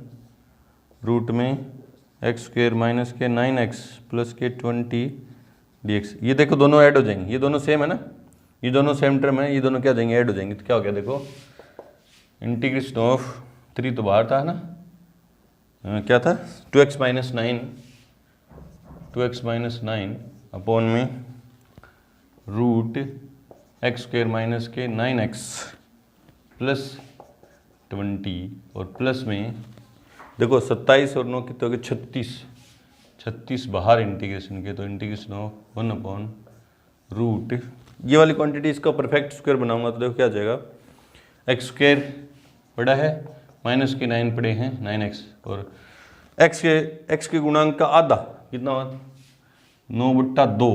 रूट में एक्स स्क्वायर माइनस के 9x प्लस के 20 dx। ये देखो दोनों ऐड हो जाएंगे, ये दोनों सेम है ना, ये दोनों सेम टर्म है, ये दोनों क्या हो जाएंगे, ऐड हो जाएंगे। तो क्या हो गया, देखो इंटीग्रेशन ऑफ 3 तो बाहर था ना, क्या था 2x माइनस 9 अपॉन में रूट एक्स स्क्वायर माइनस के 9x प्लस 20 और प्लस में देखो 27 और 9 कितने हो गए 36 बाहर इंटीग्रेशन के, तो इंटीग्रेशन ऑफ 1 अपॉन रूट ये वाली क्वांटिटी इसका परफेक्ट स्क्वायर बनाऊंगा तो देखो क्या आ जाएगा, एक्स स्क्वायर बड़ा है माइनस के 9 पड़े हैं 9x और एक्स के गुणांक का आधा कितना हुआ 9/2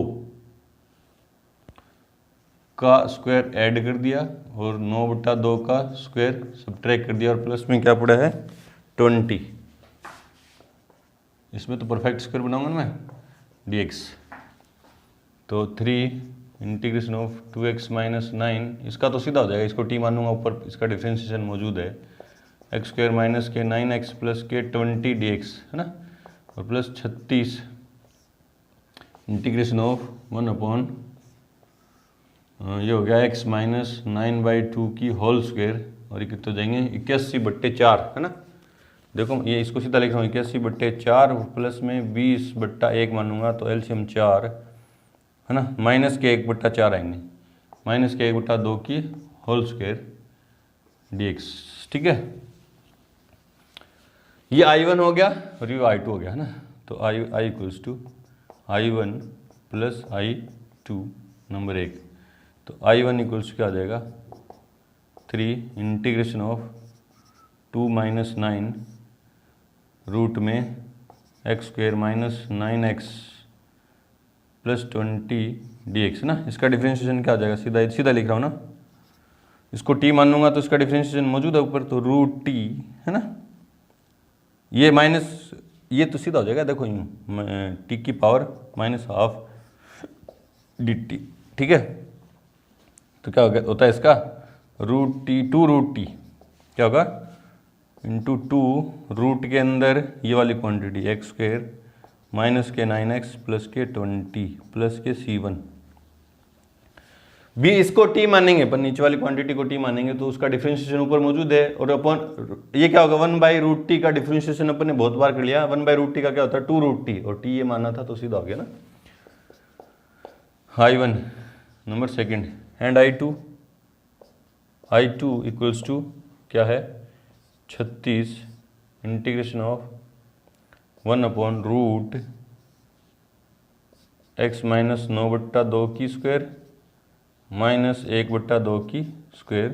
का स्क्वायर ऐड कर दिया और 9/2 का स्क्वायर सब्ट्रैक्ट कर दिया और प्लस में क्या पड़ा है 20। इसमें तो परफेक्ट स्क्वायर बनाऊंगा ना मैं dx, तो 3 इंटीग्रेशन ऑफ 2x माइनस 9 इसका तो सीधा हो जाएगा, इसको t मानूंगा, ऊपर इसका डिफरेंशिएशन मौजूद है, एक्स स्क्वायर माइनस के 9x प्लस के 20 dx है ना, और प्लस 36 इंटीग्रेशन ऑफ 1 अपॉन ये हो गया x माइनस 9/2 की होल स्क्वायर और ये कितने हो जाएंगे 81/4 है ना। देखो ये इसको सीधा लिख रहा हूँ 81/4 प्लस में 20/1 मानूंगा तो एलसीएम 4 है ना, माइनस के 1/4 आएंगे, माइनस के 1/2 की होल स्क्वायर dx। ठीक है, ये I1 हो गया और ये I2 हो गया है ना, तो I equals to I1 plus I2 number 1, तो I1 इक्वल्स क्या आ जाएगा 3 इंटीग्रेशन ऑफ 2 माइनस 9 रूट में x square minus 9x plus 20 dx है ना। इसका डिफरेंशिएशन क्या आ जाएगा, सीधा लिख रहा हूँ ना, इसको t मान लूँगा तो इसका डिफरेंशिएशन मौजूद है ऊपर, तो रूट t है ना, ये माइनस ये तो सीधा हो जाएगा, देखो यूँ t की पावर -12 dt। ठीक है, तो क्या होता है इसका रूट t 2 रूट t क्या होगा इंटू 2 रूट के अंदर ये वाली क्वांटिटी एक्स स्क्वायर माइनस के 9x प्लस के 20 प्लस के C1 बी, इसको टी मानेंगे पर नीचे वाली क्वांटिटी को टी मानेंगे तो उसका डिफरेंशिएशन ऊपर मौजूद है। और अपन ये क्या होगा 1/√t का डिफरेंशिएशन अपन ने बहुत बार कर लिया। 1/√t का क्या होता है 2√t और t ये माना था तो सीधा हो गया ना। I1 number second and I2 equals to क्या है 36 इंटीग्रेशन ऑफ 1/√x माइनस 9/2 की स्क्वायर माइनस 1/2 की स्क्वायर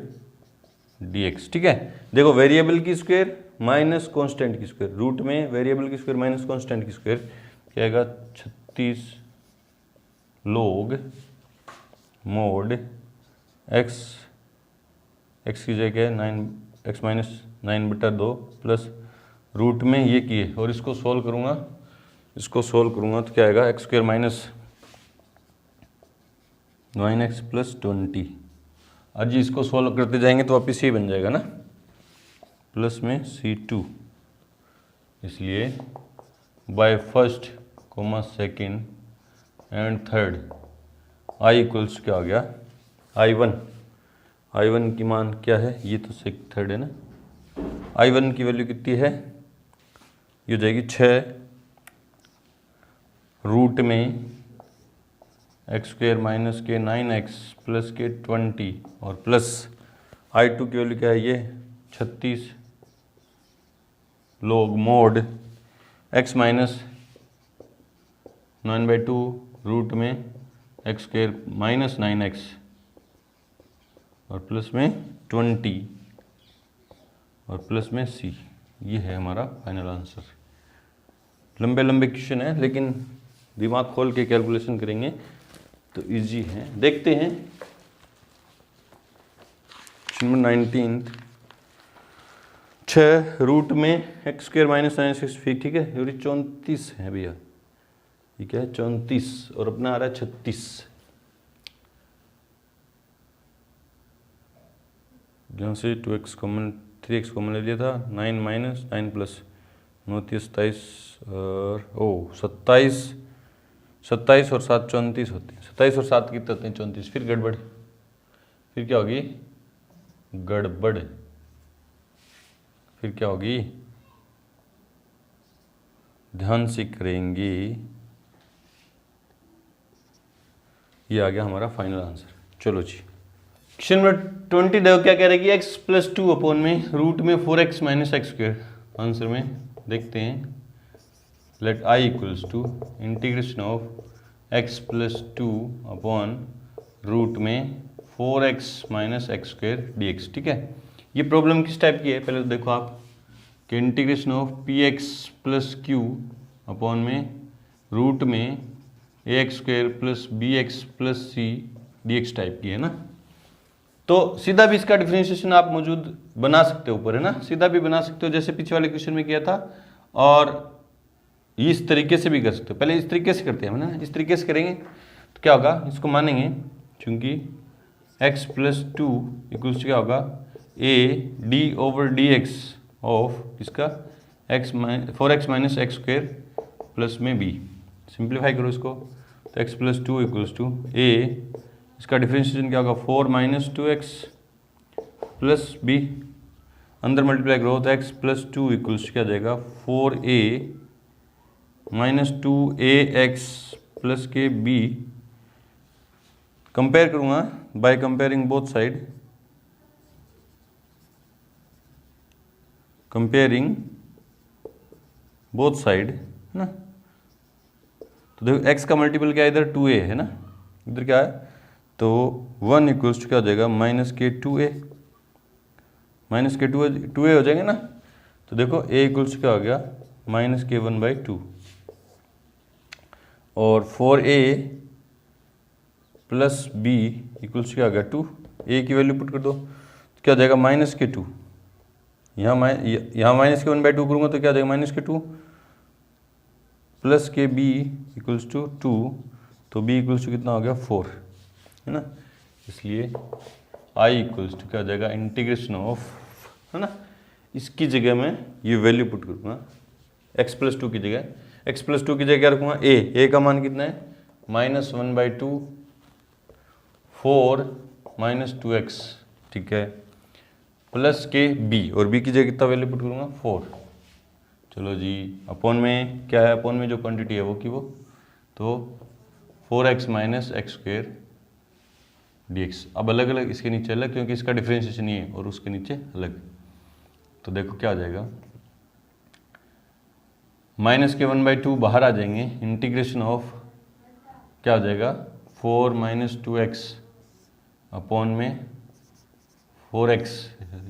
dx। ठीक है, देखो वेरिएबल की स्क्वायर माइनस कांस्टेंट की स्क्वायर, रूट में वेरिएबल की स्क्वायर माइनस कांस्टेंट की स्क्वायर क्या आएगा 36 log मोड x की जगह 9x माइनस 9/2 प्लस रूट में ये किए और इसको सोल्व करूँगा, तो क्या आएगा x square minus 9x plus 20। आज इसको सोल्व करते जाएंगे तो वापिस ये बन जाएगा ना प्लस में C2। इसलिए by first comma second and third I equals क्या हो गया I1 की मान क्या है, ये तो थर्ड है ना। I1 की वैल्यू कितनी है, ये हो जाएगी 6 रूट में एक्स स्क्वायर माइनस के 9x प्लस के 20 और प्लस I2 की वैल्यू क्या है, ये 36 log mod x minus 9/2 root में एक्स स्क्वायर माइनस 9x और प्लस में 20 और प्लस में c। ये है हमारा फाइनल आंसर। लंबे क्वेश्चन है लेकिन दिमाग खोल के कैलकुलेशन करेंगे तो इजी है। देखते हैं नंबर 19 6 रूट में एक्स स्क्वायर माइनस 9x ठीक है, ये 34 है भैया, ठीक है 34 और अपना आ रहा है 36। जहाँ से 2x कॉमन 3x कॉमन ले लिया था 9 माइनस 9 प्लस 9 27 और 27 और 7 34 होते हैं। 27 और 7 कितने होते हैं 34। फिर गड़बड़, फिर क्या होगी गड़बड़, फिर क्या होगी ध्यान से करेंगे। ये आ गया हमारा फाइनल आंसर। चलो जी क्वेश्चन नंबर 20 देखो क्या कह रहे हैं कि x प्लस 2 अपॉन में रूट में 4x minus x square. Answer में देखते हैं let I equals to integration of x plus 2 upon root में 4x minus x square dx। ठीक है, ये प्रॉब्लम किस टाइप की है पहले तो देखो आप कि integration of px plus q upon में रूट में ax square plus bx plus c dx type की है ना। तो सीधा भी इसका डिफरेंशिएशन आप मौजूद बना सकते हो ऊपर, है ना, सीधा भी बना सकते हो जैसे पीछे वाले क्वेश्चन में किया था, और इस तरीके से भी कर सकते हो। पहले इस तरीके से करते हैं ना, इस तरीके से करेंगे तो क्या होगा, इसको मानेंगे क्योंकि x प्लस 2 इक्वल्स क्या होगा a d over d x of इसका x 4x minus x square plus में b। सिंप्लीफाई करो इसको तो x plus 2 equals to a, इसका डिफरेंशिएशन क्या होगा 4 माइनस 2x प्लस b, अंदर मल्टीप्लाई करो तो x प्लस 2 इक्वल्स क्या जाएगा 4a माइनस 2ax प्लस के b। कंपेयर करूँगा by comparing both side, comparing both side है ना। तो देखो x का मल्टीपल क्या है इधर 2a है ना, इधर क्या है तो 1 इक्वल्स टू क्या हो जाएगा माइनस के 2a, माइनस के 2a हो जाएंगे ना। तो देखो a इक्वल्स क्या हो गया माइनस के 1/2 और 4a प्लस b इक्वल्स क्या हो गया 2। a की वैल्यू पुट कर दो तो क्या हो जाएगा माइनस के 2, यहाँ माइनस के 1/2 करूँगा तो क्या हो जाएगा माइनस के 2 प्लस के b इक्वल्स टू 2, तो b इक्वल्स टू कितना हो गया 4, है ना। इसलिए I इक्वल्स टू क्या हो जाएगा इंटीग्रेशन ऑफ, है ना, इसकी जगह में ये वैल्यू पुट करूँगा x प्लस 2 की जगह x प्लस 2 की जगह क्या रखूँगा, a का मान कितना है -1/2 4 -2x, ठीक है, प्लस के b, और b की जगह कितना वैल्यू पुट करूँगा 4। चलो जी, अपॉन में क्या है, अपॉन में जो क्वांटिटी है वो की वो, तो 4x - x² dx। अब अलग अलग इसके नीचे अलग, क्योंकि इसका डिफरेंशिएशन नहीं है, और उसके नीचे अलग। तो देखो क्या आ जाएगा, -1/2 बाहर आ जाएंगे, इंटीग्रेशन ऑफ क्या हो जाएगा 4 - 2x अपॉन में 4x,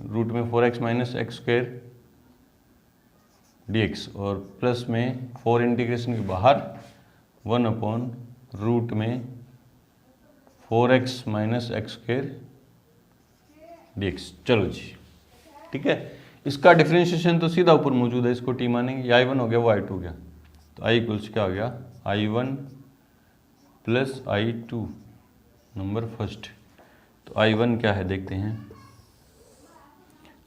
रूट में 4x - x² dx, और प्लस में 4 इंटीग्रेशन के बाहर 1 अपॉन रूट में 4x - x² dx। चलो जी, ठीक है, इसका डिफरेंशिएशन तो सीधा ऊपर मौजूद है, इसको टी मानेंगे, ये i1 हो गया, वो i2 हो गया, तो i इक्वल्स क्या हो गया i1 plus i2 number first. तो i1 क्या है देखते हैं,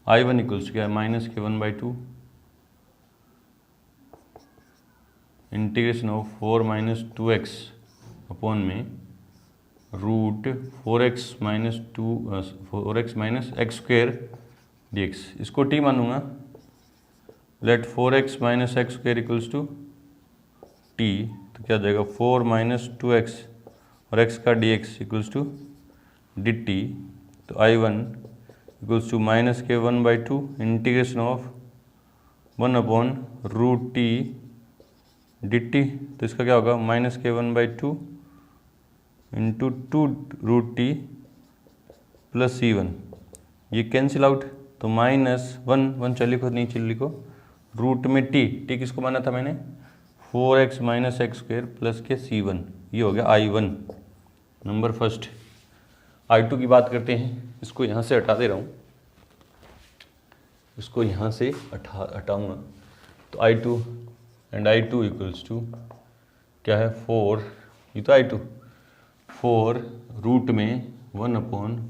i1 इक्वल्स क्या है -k1/2 integration of 4 - 2x upon में रूट 4x - x² dx। इसको t मानूंगा, let 4x - x² equals to t, तो क्या जाएगा 4 - 2x और x का dx इक्वल्स टू dt। तो i1 equals to -k1/2 integration of 1 upon root t dt। तो इसका क्या होगा -k1/2 into 2 root t plus c1, ये कैंसिल आउट, तो -1 चल लिखो, नीचे लिखो, रूट में t किसको माना था मैंने 4x - x² प्लस के c1, ये हो गया i1 नंबर फर्स्ट। i2 की बात करते हैं, इसको यहाँ से हटा दे रहा हूँ, इसको यहाँ से हटाऊँगा, तो i2 and i2 equals to क्या है 4, ये तो i2 4 रूट में 1 अपॉन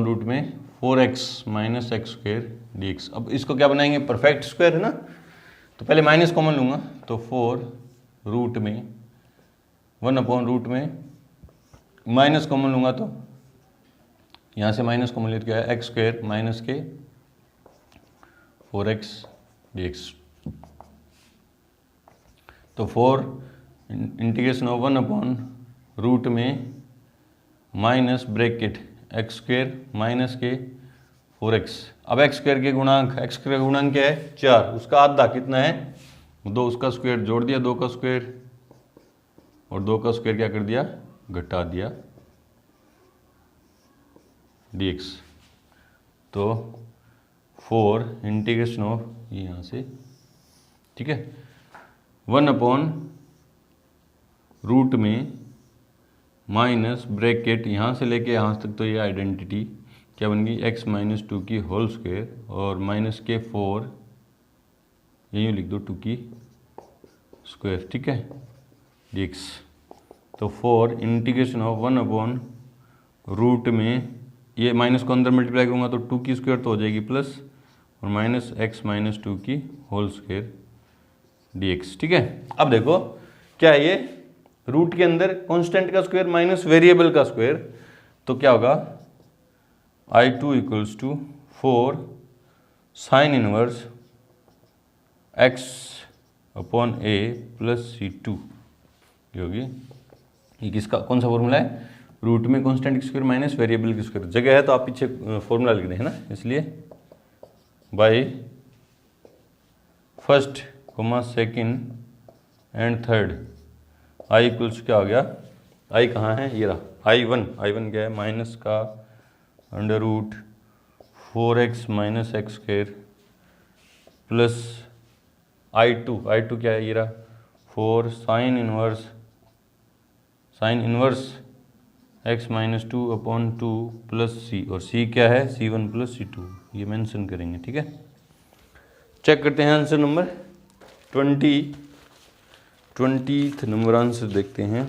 रूट में 4x - x² dx। अब इसको क्या बनाएंगे, परफेक्ट स्क्वायर है ना, तो पहले माइनस कॉमन लूँगा, तो 4 रूट में 1 अपॉन रूट में माइनस कॉमन लूँगा, तो यहाँ से माइनस कॉमन ले तो क्या है x² माइनस के 4x dx। तो 4 इंटीग्रेशन ऑफ 1 अपॉन रूट में माइनस ब्रैकेट x² माइनस के 4x। अब x² के गुणांक, x² का गुणांक क्या है 4, उसका आधा कितना है 2, उसका स्क्वायर जोड़ दिया 2 का स्क्वायर, और 2 का स्क्वायर क्या कर दिया घटा दिया dx। तो 4 इंटीग्रेशन ऑफ ये यहाँ से, ठीक है, 1 अपॉन रूट में माइनस ब्रैकेट यहाँ से लेके यहाँ तक, तो ये आइडेंटिटी क्या बन गई x - 2 की होल स्क्वायर, और माइनस के 4 यही लिख दो 2 की स्क्वायर, ठीक है dx। तो 4 इंटीग्रेशन ऑफ 1 अपॉन रूट में, ये माइनस को अंदर मल्टीप्लाई करूँगा तो 2 की स्क्वायर तो हो जाएगी प्लस, और माइनस x - 2 की होल स्क्वायर dx, ठीक है। अब देखो क्या है, ये रूट के अंदर कांस्टेंट का स्क्वायर माइनस वेरिएबल का स्क्वायर, तो क्या होगा i2 equals to 4 sine inverse x upon a plus c2, ये होगी, ये किसका कौन सा फॉर्मूला है, रूट में कांस्टेंट की स्क्वायर माइनस वेरिएबल की स्क्वायर, जगह है तो आप पीछे फॉर्मूला लिख दें है ना, इसलिए by first comma second and third i equals क्या हो गया, i कहाँ है, ये रहा i1 क्या है माइनस का under root 4x - x² plus i2 क्या है, ये रहा 4 sine inverse x - 2 upon 2 plus c, और c क्या है c1 प्लस c2, ये मेंशन करेंगे, ठीक है। चेक करते हैं answer number 20th number answer देखते हैं,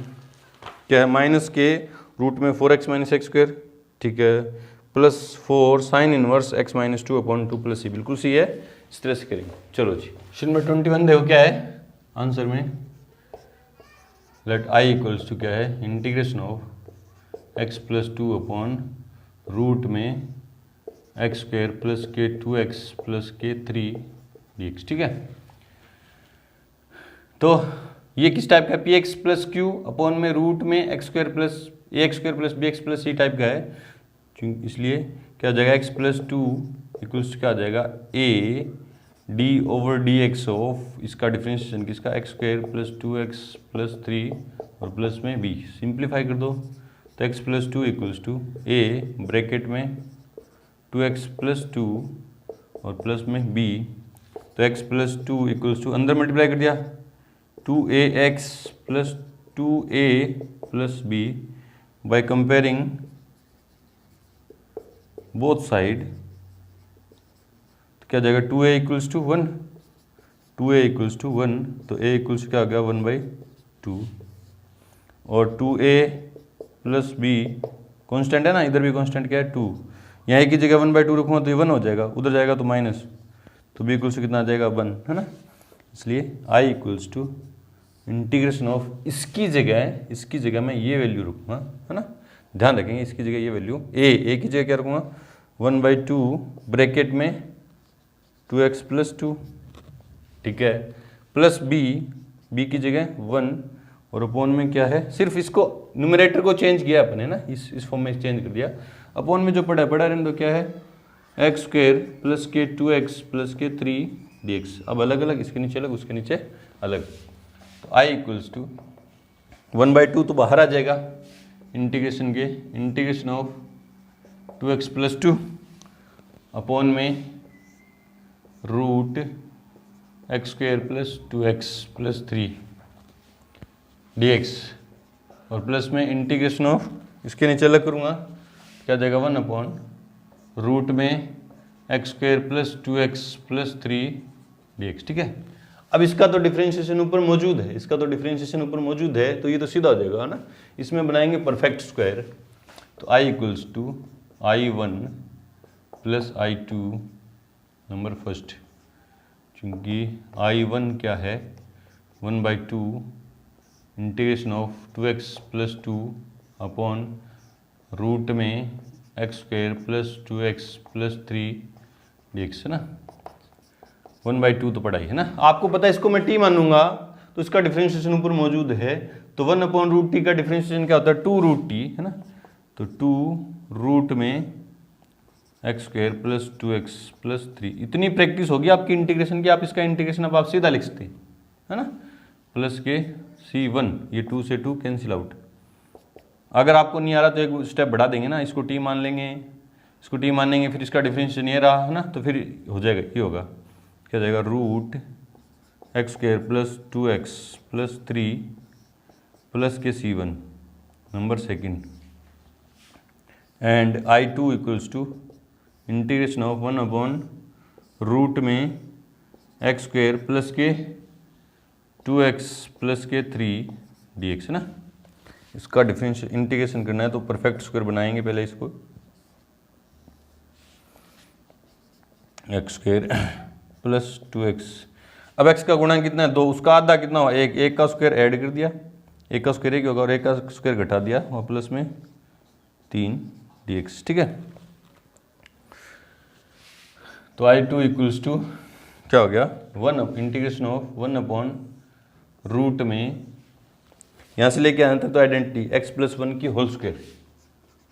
क्या है माइनस के रूट में 4x - x², ठीक है, plus 4 sine inverse x - 2 upon 2 plus c, बिल्कुल सी है, इस तरह से करेंगे। चलो जी, क्वेश्चन नंबर 21 देखो क्या है आंसर में। लेट आई इक्वल्स टू क्या है, integration of x plus 2 upon root में एक्स स्क्वायर प्लस के 2x प्लस के 3 dx। ठीक है, तो ये किस टाइप का, P x plus Q upon में रूट में x square plus A x square plus B x plus C type का है, इसलिए क्या हो जाएगा एक्स प्लस 2 इक्वल्स क्या हो जाएगा a d over d x of इसका डिफ्रेंशिएशन किसका, x square plus 2x plus 3 और प्लस में b। सिंप्लीफाई कर दो तो x plus 2 equals to a bracket में 2x प्लस 2 और प्लस में b, तो x प्लस 2 इक्वल्स टू अंदर मल्टीप्लाई कर दिया 2ax plus 2a plus b bye comparing both side, तो क्या जाएगा 2a equals to 1, 2a equals to 1, तो a इक्वल्स क्या आ गया 1/2 और 2a प्लस b कांस्टेंट है ना, इधर भी कांस्टेंट क्या है 2, यहाँ एक की जगह 1/2 रखूँगा तो ये 1 हो जाएगा, उधर जाएगा तो माइनस, तो b इक्वल्स टू कितना आ जाएगा 1, है ना। इसलिए i equals to integration of इसकी जगह मैं ये वैल्यू रखूँगा, है ना, ध्यान रखेंगे इसकी जगह ये वैल्यू a की जगह क्या रखूँगा 1/2 ब्रैकेट में 2x प्लस 2, ठीक है, प्लस b की जगह 1 और अपॉन में क्या है, सिर्फ इसको न्यूमरेटर को चेंज किया अपने ना, इस फॉर्म में चेंज कर दिया, अपॉन में जो पड़ा रहने दो क्या है एक्स स्क्वायर प्लस के 2x प्लस के 3 dx। अब अलग अलग, इसके नीचे अलग उसके नीचे अलग, तो i इक्वल्स टू 1/2 तो बाहर आ जाएगा integration of 2x plus 2 upon में root x square plus 2x plus 3 dx और प्लस में इंटीग्रेशन ऑफ इसके नीचे अलग करूँगा क्या जाएगा 1 अपॉन रूट में x square plus 2x plus 3 dx। ठीक है, अब इसका तो डिफरेंशिएशन ऊपर मौजूद है, तो ये तो सीधा हो जाएगा, है ना। इसमें बनाएंगे परफेक्ट स्क्वायर, तो i equals to i1 plus i2 number first, क्योंकि i1 क्या है 1/2 integration of 2x plus 2 upon root में x square plus 2x plus 3 dx, है ना। 1/2 तो पढ़ाई है ना, आपको पता है इसको मैं t मानूंगा तो इसका डिफरेंशिएशन ऊपर मौजूद है, तो 1 अपॉन रूट टी का डिफरेंशिएशन क्या होता है 2 रूट टी, है ना, तो 2 रूट में x square plus 2x plus 3। इतनी प्रैक्टिस होगी आपकी इंटीग्रेशन की, आप इसका इंटीग्रेशन अब आप सीधा लिख सकते हैं, है ना, प्लस के c1, ये 2 से 2 कैंसिल आउट। अगर आपको नहीं आ रहा तो एक स्टेप बढ़ा देंगे ना, इसको t मान लेंगे, फिर इसका डिफरेंशिएशन ये रहा, है ना, तो फिर हो जाएगा, ये होगा क्या जाएगा root x square plus 2x plus 3 plus के c1 number second and i2 equals to integration of 1 upon root में एक्स स्क्वायर प्लस के 2x प्लस के 3 dx, है ना। इसका डिफरेंशियल इंटीग्रेशन करना है तो परफेक्ट स्क्वायर बनाएंगे पहले इसको, एक्स स्क्वायर प्लस 2x, अब x का गुणा कितना है 2, उसका आधा कितना हुआ 1, 1 का स्क्वायर ऐड कर दिया, 1 का स्क्वायर 1 होगा और 1 का स्क्वायर घटा दिया और प्लस में 3 dx। ठीक है, तो i2 इक्वल्स टू क्या हो गया 1 इंटीग्रेशन ऑफ 1 अपॉन रूट में, यहाँ से लेके आना था तो आइडेंटिटी x प्लस 1 की होल स्क्वायर,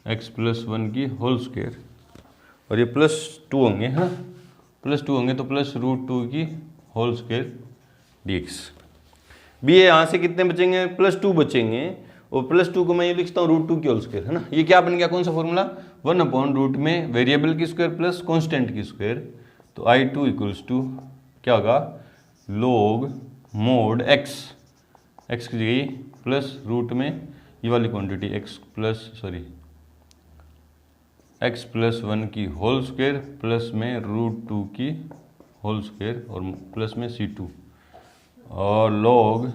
x प्लस 1 की होल स्क्वायर और ये प्लस 2 होंगे, हाँ प्लस 2 होंगे तो प्लस रूट 2 की होल स्क्वायर dx। भी ये यहाँ से कितने बचेंगे प्लस 2 बचेंगे और प्लस 2 को मैं ये लिखता हूँ रूट 2 की होल स्क्वायर, है ना। ये क्या बन गया, कौन सा फॉर्मूला 1 अपॉन रूट में वेरिएबल की स्क्वायर प्लस कांस्टेंट की स्क्वायर, तो i2 इक्वल्स टू क्या होगा log मोड x की जगह प्लस रूट में ये वाली क्वांटिटी x प्लस 1 की होल स्क्वायर प्लस में रूट 2 की होल स्क्वायर और प्लस में c2 और log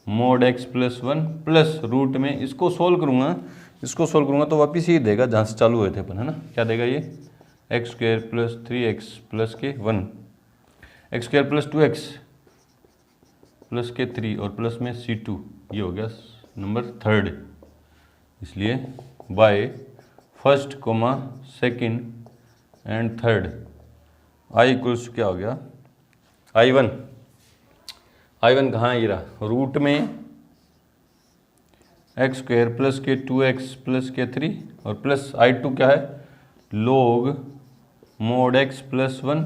mod x plus 1 plus root में, इसको सोल्व करूँगा तो वापिस ये देगा जहाँ से चालू हुए थे अपन, है ना। क्या देगा ये x square plus 3x plus के 1 x square plus 2x plus के 3 और प्लस में C2, ये हो गया नंबर थर्ड। इसलिए by first comma second and third I equals क्या हो गया, I1 कहाँ है, ये रहा रूट में एक्स स्क्वायर प्लस के 2x प्लस के 3 और प्लस I2 क्या है, log mod x plus 1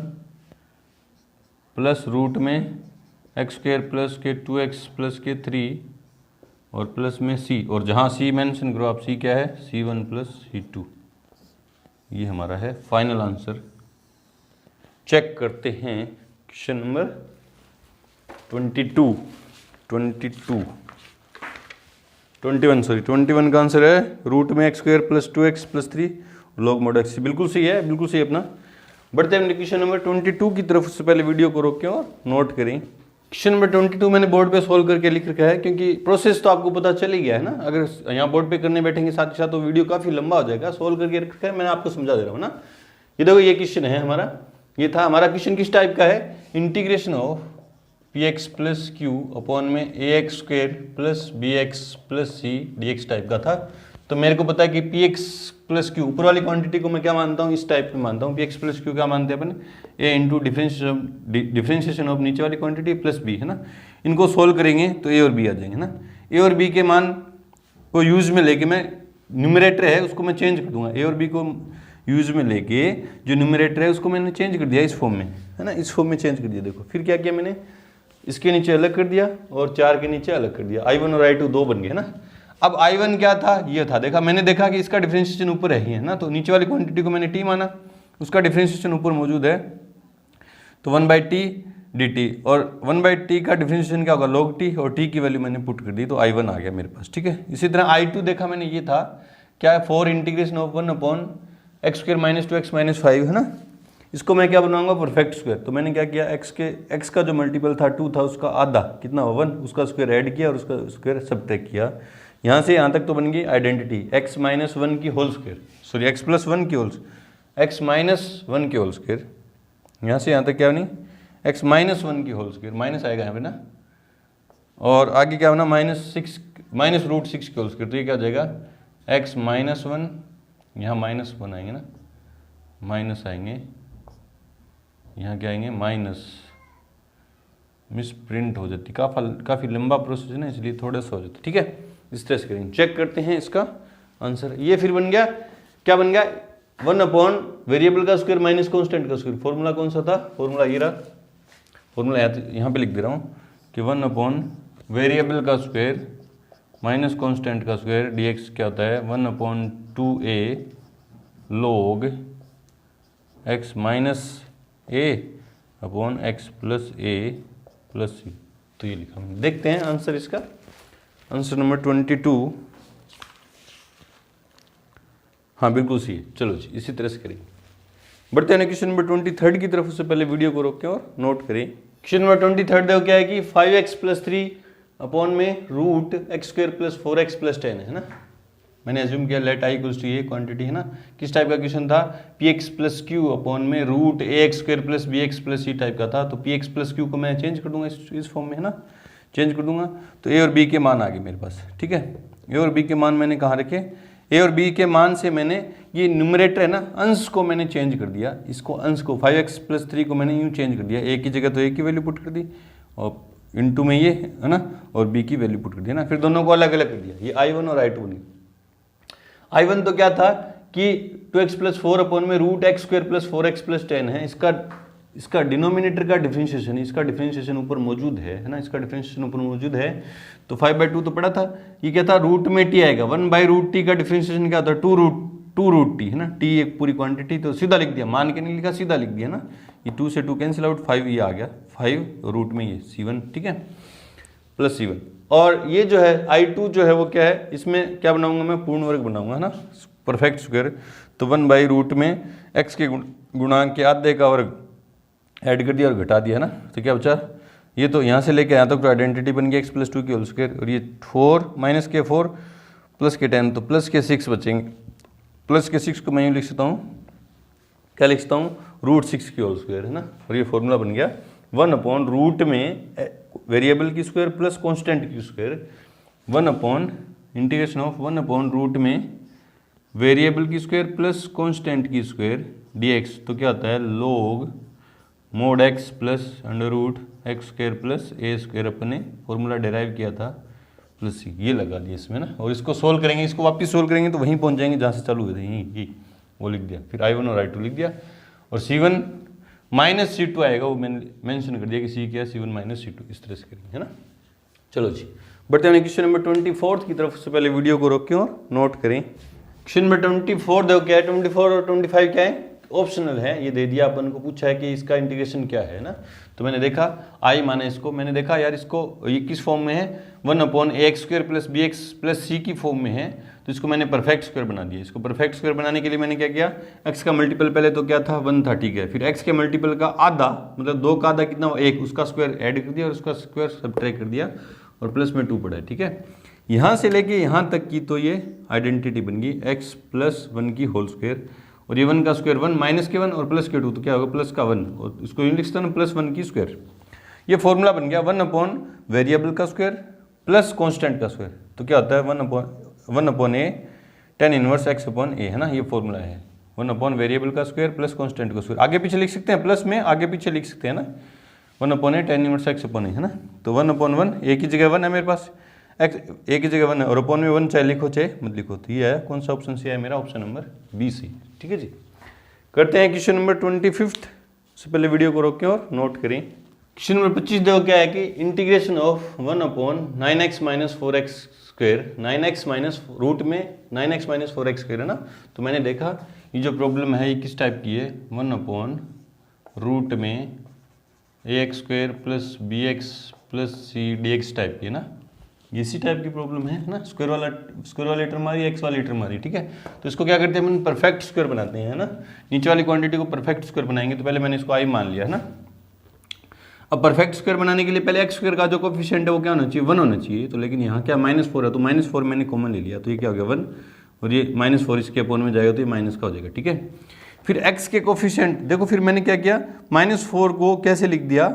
plus root में एक्स स्क्वायर प्लस के 2x प्लस के 3 और प्लस में c, और जहाँ c मेंशन करो आप, c क्या है, C1 प्लस C2। ये हमारा है फाइनल आंसर। चेक करते हैं क्वेश्चन नंबर 21 का आंसर है रूट में x square plus 2x plus 3 log mod x। बिल्कुल सही है, बिल्कुल सही अपना। बढ़ते हैं क्वेश्चन नंबर 22 की तरफ। उससे पहले वीडियो को रोकें और नोट करें। क्वेश्चन नंबर 22 मैंने बोर्ड पे सोल्व करके लिख रखा है, क्योंकि प्रोसेस तो आपको पता चल ही गया है ना। अगर यहाँ बोर्ड पे करने बैठेंगे साथ ही साथ तो वीडियो काफ़ी लंबा हो जाएगा। सोल्व करके रखा है, मैंने आपको समझा दे रहा हूँ ना। ये देखो, ये क्वेश्चन है हमारा। ये था हमारा क्वेश्चन किस टाइप का है, integration of px plus Q upon में ax square plus bx plus C dx type का था। तो मेरे को पता है कि px प्लस क्यू, ऊपर वाली क्वांटिटी को मैं क्या मानता हूँ, इस टाइप में मानता हूँ। px प्लस क्यू क्या मानते हैं अपन, a इंटू डिफ्रेंशिएशन ऑफ नीचे वाली क्वांटिटी प्लस b, है ना। इनको सोल्व करेंगे तो a और b आ जाएंगे ना। a और b के मान को यूज में लेके मैं, न्यूमरेटर है उसको मैं चेंज कर दूंगा। a और b को यूज में लेके जो न्यूमरेटर है उसको मैंने चेंज कर दिया इस फॉर्म में, है ना। इस फॉर्म में चेंज कर दिया। देखो फिर क्या किया मैंने, इसके नीचे अलग कर दिया और 4 के नीचे अलग कर दिया। I1 और I2 दो बन गए, है ना। अब I1 क्या था, ये था। देखा मैंने, देखा कि इसका डिफरेंशिएशन ऊपर है ना, तो नीचे वाली क्वांटिटी को मैंने t माना, उसका डिफरेंशिएशन ऊपर मौजूद है, तो 1/t dt, और 1/t का डिफरेंशिएशन क्या होगा, log t, और t की वैल्यू मैंने पुट कर दी तो I1 आ गया मेरे पास, ठीक है। इसी तरह I2 देखा मैंने, ये था क्या है, 4 integration of 1 upon x square minus 2x minus 5, है ना। इसको मैं क्या बनाऊंगा, परफेक्ट स्क्वायर। तो मैंने क्या किया, x का जो मल्टीपल था 2 था, उसका आधा कितना 1, उसका स्क्वायर ऐड किया और उसका स्क्वायर सब्ट्रैक्ट किया। यहाँ से यहाँ तक तो बन गई आइडेंटिटी, x माइनस 1 की whole square, sorry x plus 1 की होल, x माइनस 1 की होल स्क्वायर। यहाँ से यहाँ तक क्या बनी, x माइनस 1 की होल स्क्वायर, माइनस आएगा यहाँ पे ना, और आगे क्या होना, माइनस रूट 6 की होल स्क्वायर। तो ये क्या हो जाएगा, x माइनस 1, यहाँ माइनस 1 आएंगे ना, माइनस आएंगे, यहाँ क्या आएंगे माइनस, मिस प्रिंट हो जाती, काफ़ी लंबा प्रोसेस है ना, इसलिए थोड़ा सा हो जाता है, ठीक है। इस तरह से करेंगे। चेक करते हैं इसका आंसर। ये फिर बन गया, क्या बन गया, 1 अपॉन वेरिएबल का स्क्वायर माइनस कॉन्स्टेंट का स्क्वायर। फॉर्मूला कौन सा था, फॉर्मूला ये रहा, फॉर्मूला यहाँ पे लिख दे रहा हूँ कि 1 अपॉन वेरिएबल का स्क्वायर माइनस कॉन्स्टेंट का स्क्वायर dx क्या होता है, 1 अपॉन 2a log x minus a upon x plus a plus C. तो ये लिखा हमने। देखते हैं आंसर इसका, आंसर नंबर 22। हाँ बिल्कुल सही है। चलो जी, इसी तरह से करेंगे। बढ़ते हैं क्वेश्चन नंबर 23 की तरफ। उससे पहले वीडियो को रोकें और नोट करें। क्वेश्चन नंबर 23 देखो क्या है कि 5x प्लस 3 अपॉन में root x square plus 4x plus 10 है ना। मैंने एज्यूम किया लेट आई इक्वल्स टू ये क्वांटिटी, है ना। किस टाइप का क्वेश्चन था, px प्लस क्यू अपॉन में root ax square plus bx plus c type का था। तो px प्लस क्यू को मैं चेंज कर दूंगा इस फॉर्म में, है ना, चेंज कर दूंगा। तो a और b के मान आ गए मेरे पास, ठीक है। a और b के मान मैंने कहाँ रखे, a और b के मान से मैंने ये न्यूमरेटर है ना, अंश को मैंने चेंज कर दिया। इसको अंश को 5x प्लस 3 को मैंने यूँ चेंज कर दिया, a की जगह तो a की वैल्यू पुट कर दी और इनटू में ये, है ना, और b की वैल्यू पुट कर दिया ना। फिर दोनों को अलग अलग कर दिया, ये I1 और I2 नहीं। I1 तो क्या था कि 2x प्लस 4 अपॉन में root x square plus 4x plus 10 है। इसका डिनोमिनेटर का डिफरेंशिएशन, इसका डिफरेंशिएशन ऊपर मौजूद है ना, इसका डिफरेंशिएशन ऊपर मौजूद है। तो 5/2 तो पड़ा था। ये क्या था, रूट में t आएगा, 1/√t का डिफरेंशिएशन क्या होता है, 2√t, है ना। t एक पूरी क्वांटिटी, तो सीधा लिख दिया, मान के नहीं लिखा, सीधा लिख दिया ना। ये 2 से 2 कैंसिल आउट, 5 ये आ गया, 5 रूट में ये c1, ठीक है, प्लस c1। और ये जो है I2 जो है वो क्या है, इसमें क्या बनाऊंगा मैं, पूर्ण वर्ग बनाऊंगा, है ना, परफेक्ट स्क्वायर। तो 1/रूट में x के गुणांक के आधे का वर्ग ऐड कर दिया और घटा दिया, है ना। तो क्या बचा, ये तो यहाँ से लेके यहाँ तक तो आइडेंटिटी बन गई x प्लस 2 की होल स्क्वायर, और ये 4 माइनस के 4 प्लस के 10, तो प्लस के 6 बचेंगे। प्लस के 6 को मैं यूँ लिख सकता हूँ, क्या लिख सकता हूँ, √6 की होल स्क्वायर, है ना। और ये फॉर्मूला बन गया 1 अपॉन रूट में वेरिएबल की स्क्वायर प्लस कांस्टेंट की square, 1 upon integration of 1 upon root में वेरिएबल की स्क्वायर प्लस कांस्टेंट की स्क्वायर dx। तो क्या होता है log mod x plus under root x square plus A square, अपने फॉर्मूला डेराइव किया था प्लस सी, ये लगा दिया इसमें ना। और इसको सोल्व करेंगे, इसको वापस सोल्व करेंगे तो वहीं पहुंच जाएंगे जहाँ से चालू हुए थे, यही वो लिख दिया। फिर I1 और I2 लिख दिया, और C1 माइनस C2 आएगा, वो मैंने मेंशन कर दिया कि C क्या है, C1 माइनस C2, इस तरह से करेंगे, है ना। चलो जी, बढ़ते हैं क्वेश्चन नंबर 24 की तरफ। से पहले वीडियो को रोकें और नोट करें। क्वेश्चन नंबर 24 देखो क्या है, 24 और 25 क्या है, ऑप्शनल है। ये दे दिया, अपन को पूछा है कि इसका इंटीग्रेशन क्या है ना। तो मैंने देखा आई माने इसको, मैंने देखा यार इसको ये किस फॉर्म में है, 1 upon A x square plus B x plus C की फॉर्म में है। तो इसको मैंने परफेक्ट स्क्वायर बना दिया। इसको परफेक्ट स्क्वायर बनाने के लिए मैंने क्या किया, एक्स का मल्टीपल पहले तो क्या था 1 था, ठीक है। फिर एक्स के मल्टीपल का आधा, मतलब 2 का आधा कितना, 1, उसका स्क्वायर ऐड कर दिया और उसका स्क्वायर सब्ट्रैक्ट कर दिया, और प्लस में 2 पड़ा है, ठीक है। यहाँ से लेके यहाँ तक की तो ये आइडेंटिटी बन गई, एक्स प्लस 1 की होल स्क्वायर, और ये 1 का स्क्वायर 1 माइनस के 1 और प्लस के 2, तो क्या होगा प्लस का 1, और इसको यूं लिख सकते हैं प्लस 1 की स्क्वायर। ये फॉर्मूला बन गया 1 अपॉन वेरिएबल का स्क्वायर प्लस कांस्टेंट का स्क्वायर। तो क्या होता है 1 अपॉन ए tan इनवर्स x अपॉन ए, है ना। ये फॉर्मूला है 1 अपॉन वेरिएबल का स्क्वायर प्लस कांस्टेंट का स्क्वायर। आगे पीछे लिख सकते हैं, प्लस में आगे पीछे लिख सकते हैं ना, 1 अपॉन ए tan इनवर्स x अपॉन ए, है ना। तो 1 अपॉन 1, ए की जगह 1 है मेरे पास, x ए की जगह 1 है, और अपॉन में 1 चाहे लिखो चाहे मत लिखो। तो ये है कौन सा ऑप्शन सी है मेरा, ऑप्शन नंबर बी सी, ठीक है जी। करते हैं क्वेश्चन नंबर 25। से पहले वीडियो को रोकें और नोट करें। क्वेश्चन नंबर 25 देखो क्या है कि integration of 1 upon 9x minus 4x square, 9x minus root में 9x माइनस 4x स्क्वायर, है ना। तो मैंने देखा ये जो प्रॉब्लम है ये किस टाइप की है, 1 अपॉन रूट में ax square plus bx plus c dx type की है ना। इसी टाइप की प्रॉब्लम है ना। स्क्वायर वाली टर्म मारी, एक्स वाली टर्म मारी, ठीक है। तो इसको क्या करते हैं अपन, परफेक्ट स्क्वायर बनाते हैं, है ना। नीचे वाली क्वांटिटी को परफेक्ट स्क्वायर बनाएंगे। तो पहले मैंने इसको आई मान लिया, है ना। अब परफेक्ट स्क्वायर बनाने के लिए पहले एक्स स्क्वायर का जो कोफिशिएंट है वो क्या होना चाहिए, 1 होना चाहिए। तो लेकिन यहाँ क्या -4 है, तो -4 मैंने कॉमन ले लिया, तो ये क्या हो गया 1, और ये -4 इसके अपॉन में जाएगा तो ये माइनस का हो जाएगा, ठीक है। फिर एक्स के कोफिशिएंट देखो, फिर मैंने क्या किया, -4 को कैसे लिख दिया,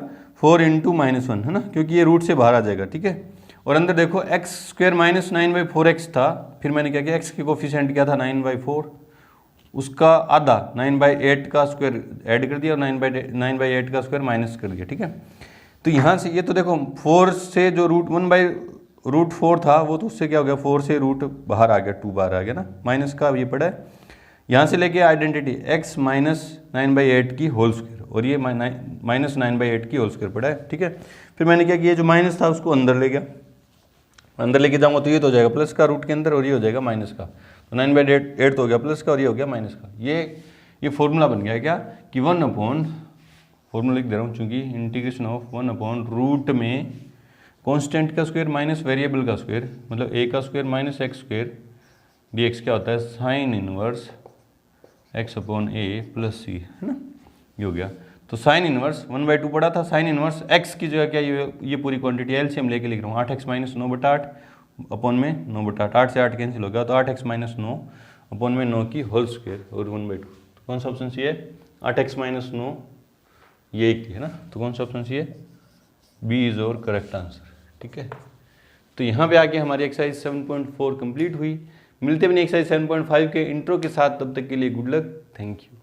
4 इंटू -1, है ना, क्योंकि ये रूट से बाहर आ जाएगा, ठीक है। और अंदर देखो एक्स स्क्वायर माइनस 9/4x था, फिर मैंने क्या किया, एक्स के कोफिशिएंट क्या था 9/4, उसका आधा 9/8 का स्क्वायर ऐड कर दिया और 9/8 का स्क्वायर माइनस कर दिया, ठीक है। तो यहाँ से ये तो देखो 4 से जो √1/√4 था वो तो उससे क्या हो गया, 4 से रूट बाहर आ गया, 2 बाहर आ गया ना, माइनस का ये पड़ा है। यहाँ से लेके आइडेंटिटी x माइनस 9/8 की होल स्क्वायर, और ये माइनस 9/8 की होल स्क्वायर पड़ा है, ठीक है। फिर मैंने क्या किया, जो माइनस था उसको अंदर ले गया, अंदर लेके जाऊंगा तो ये तो हो जाएगा प्लस का रूट के अंदर, और ये हो जाएगा माइनस का। तो 9/8 तो हो गया प्लस का, और ये हो गया माइनस का। ये फॉर्मूला बन गया क्या कि 1 अपॉन, फॉर्मूला लिख दे रहा हूँ चूंकि, इंटीग्रेशन ऑफ 1 अपॉन रूट में कांस्टेंट का स्क्वायर माइनस वेरिएबल का स्क्वायर, मतलब a का square minus x square dx क्या होता है, sign inverse x upon a plus c, है ना। ये हो गया। तो साइन इनवर्स 1/2 पड़ा था, साइन इनवर्स x की जगह क्या, ये पूरी क्वांटिटी एलसीएम लेके लिख रहा हूँ, 8x माइनस 9/8 अपॉन में 9/8, 8 से 8 कैंसिल हो गया, तो 8x माइनस 9 अपॉन में 9 की होल स्क्वायर और 1/2। तो कौन सा ऑप्शन सी है, 8x माइनस 9 ये 1 है ना। तो कौन सा ऑप्शन सी है, बी इज और करेक्ट आंसर, ठीक है। तो यहाँ पे आके हमारी एक्सरसाइज 7.4 कंप्लीट हुई। मिलते भी नहीं एक्सरसाइज 7.5 के इंट्रो के साथ, तब तक के लिए गुड लक, थैंक यू।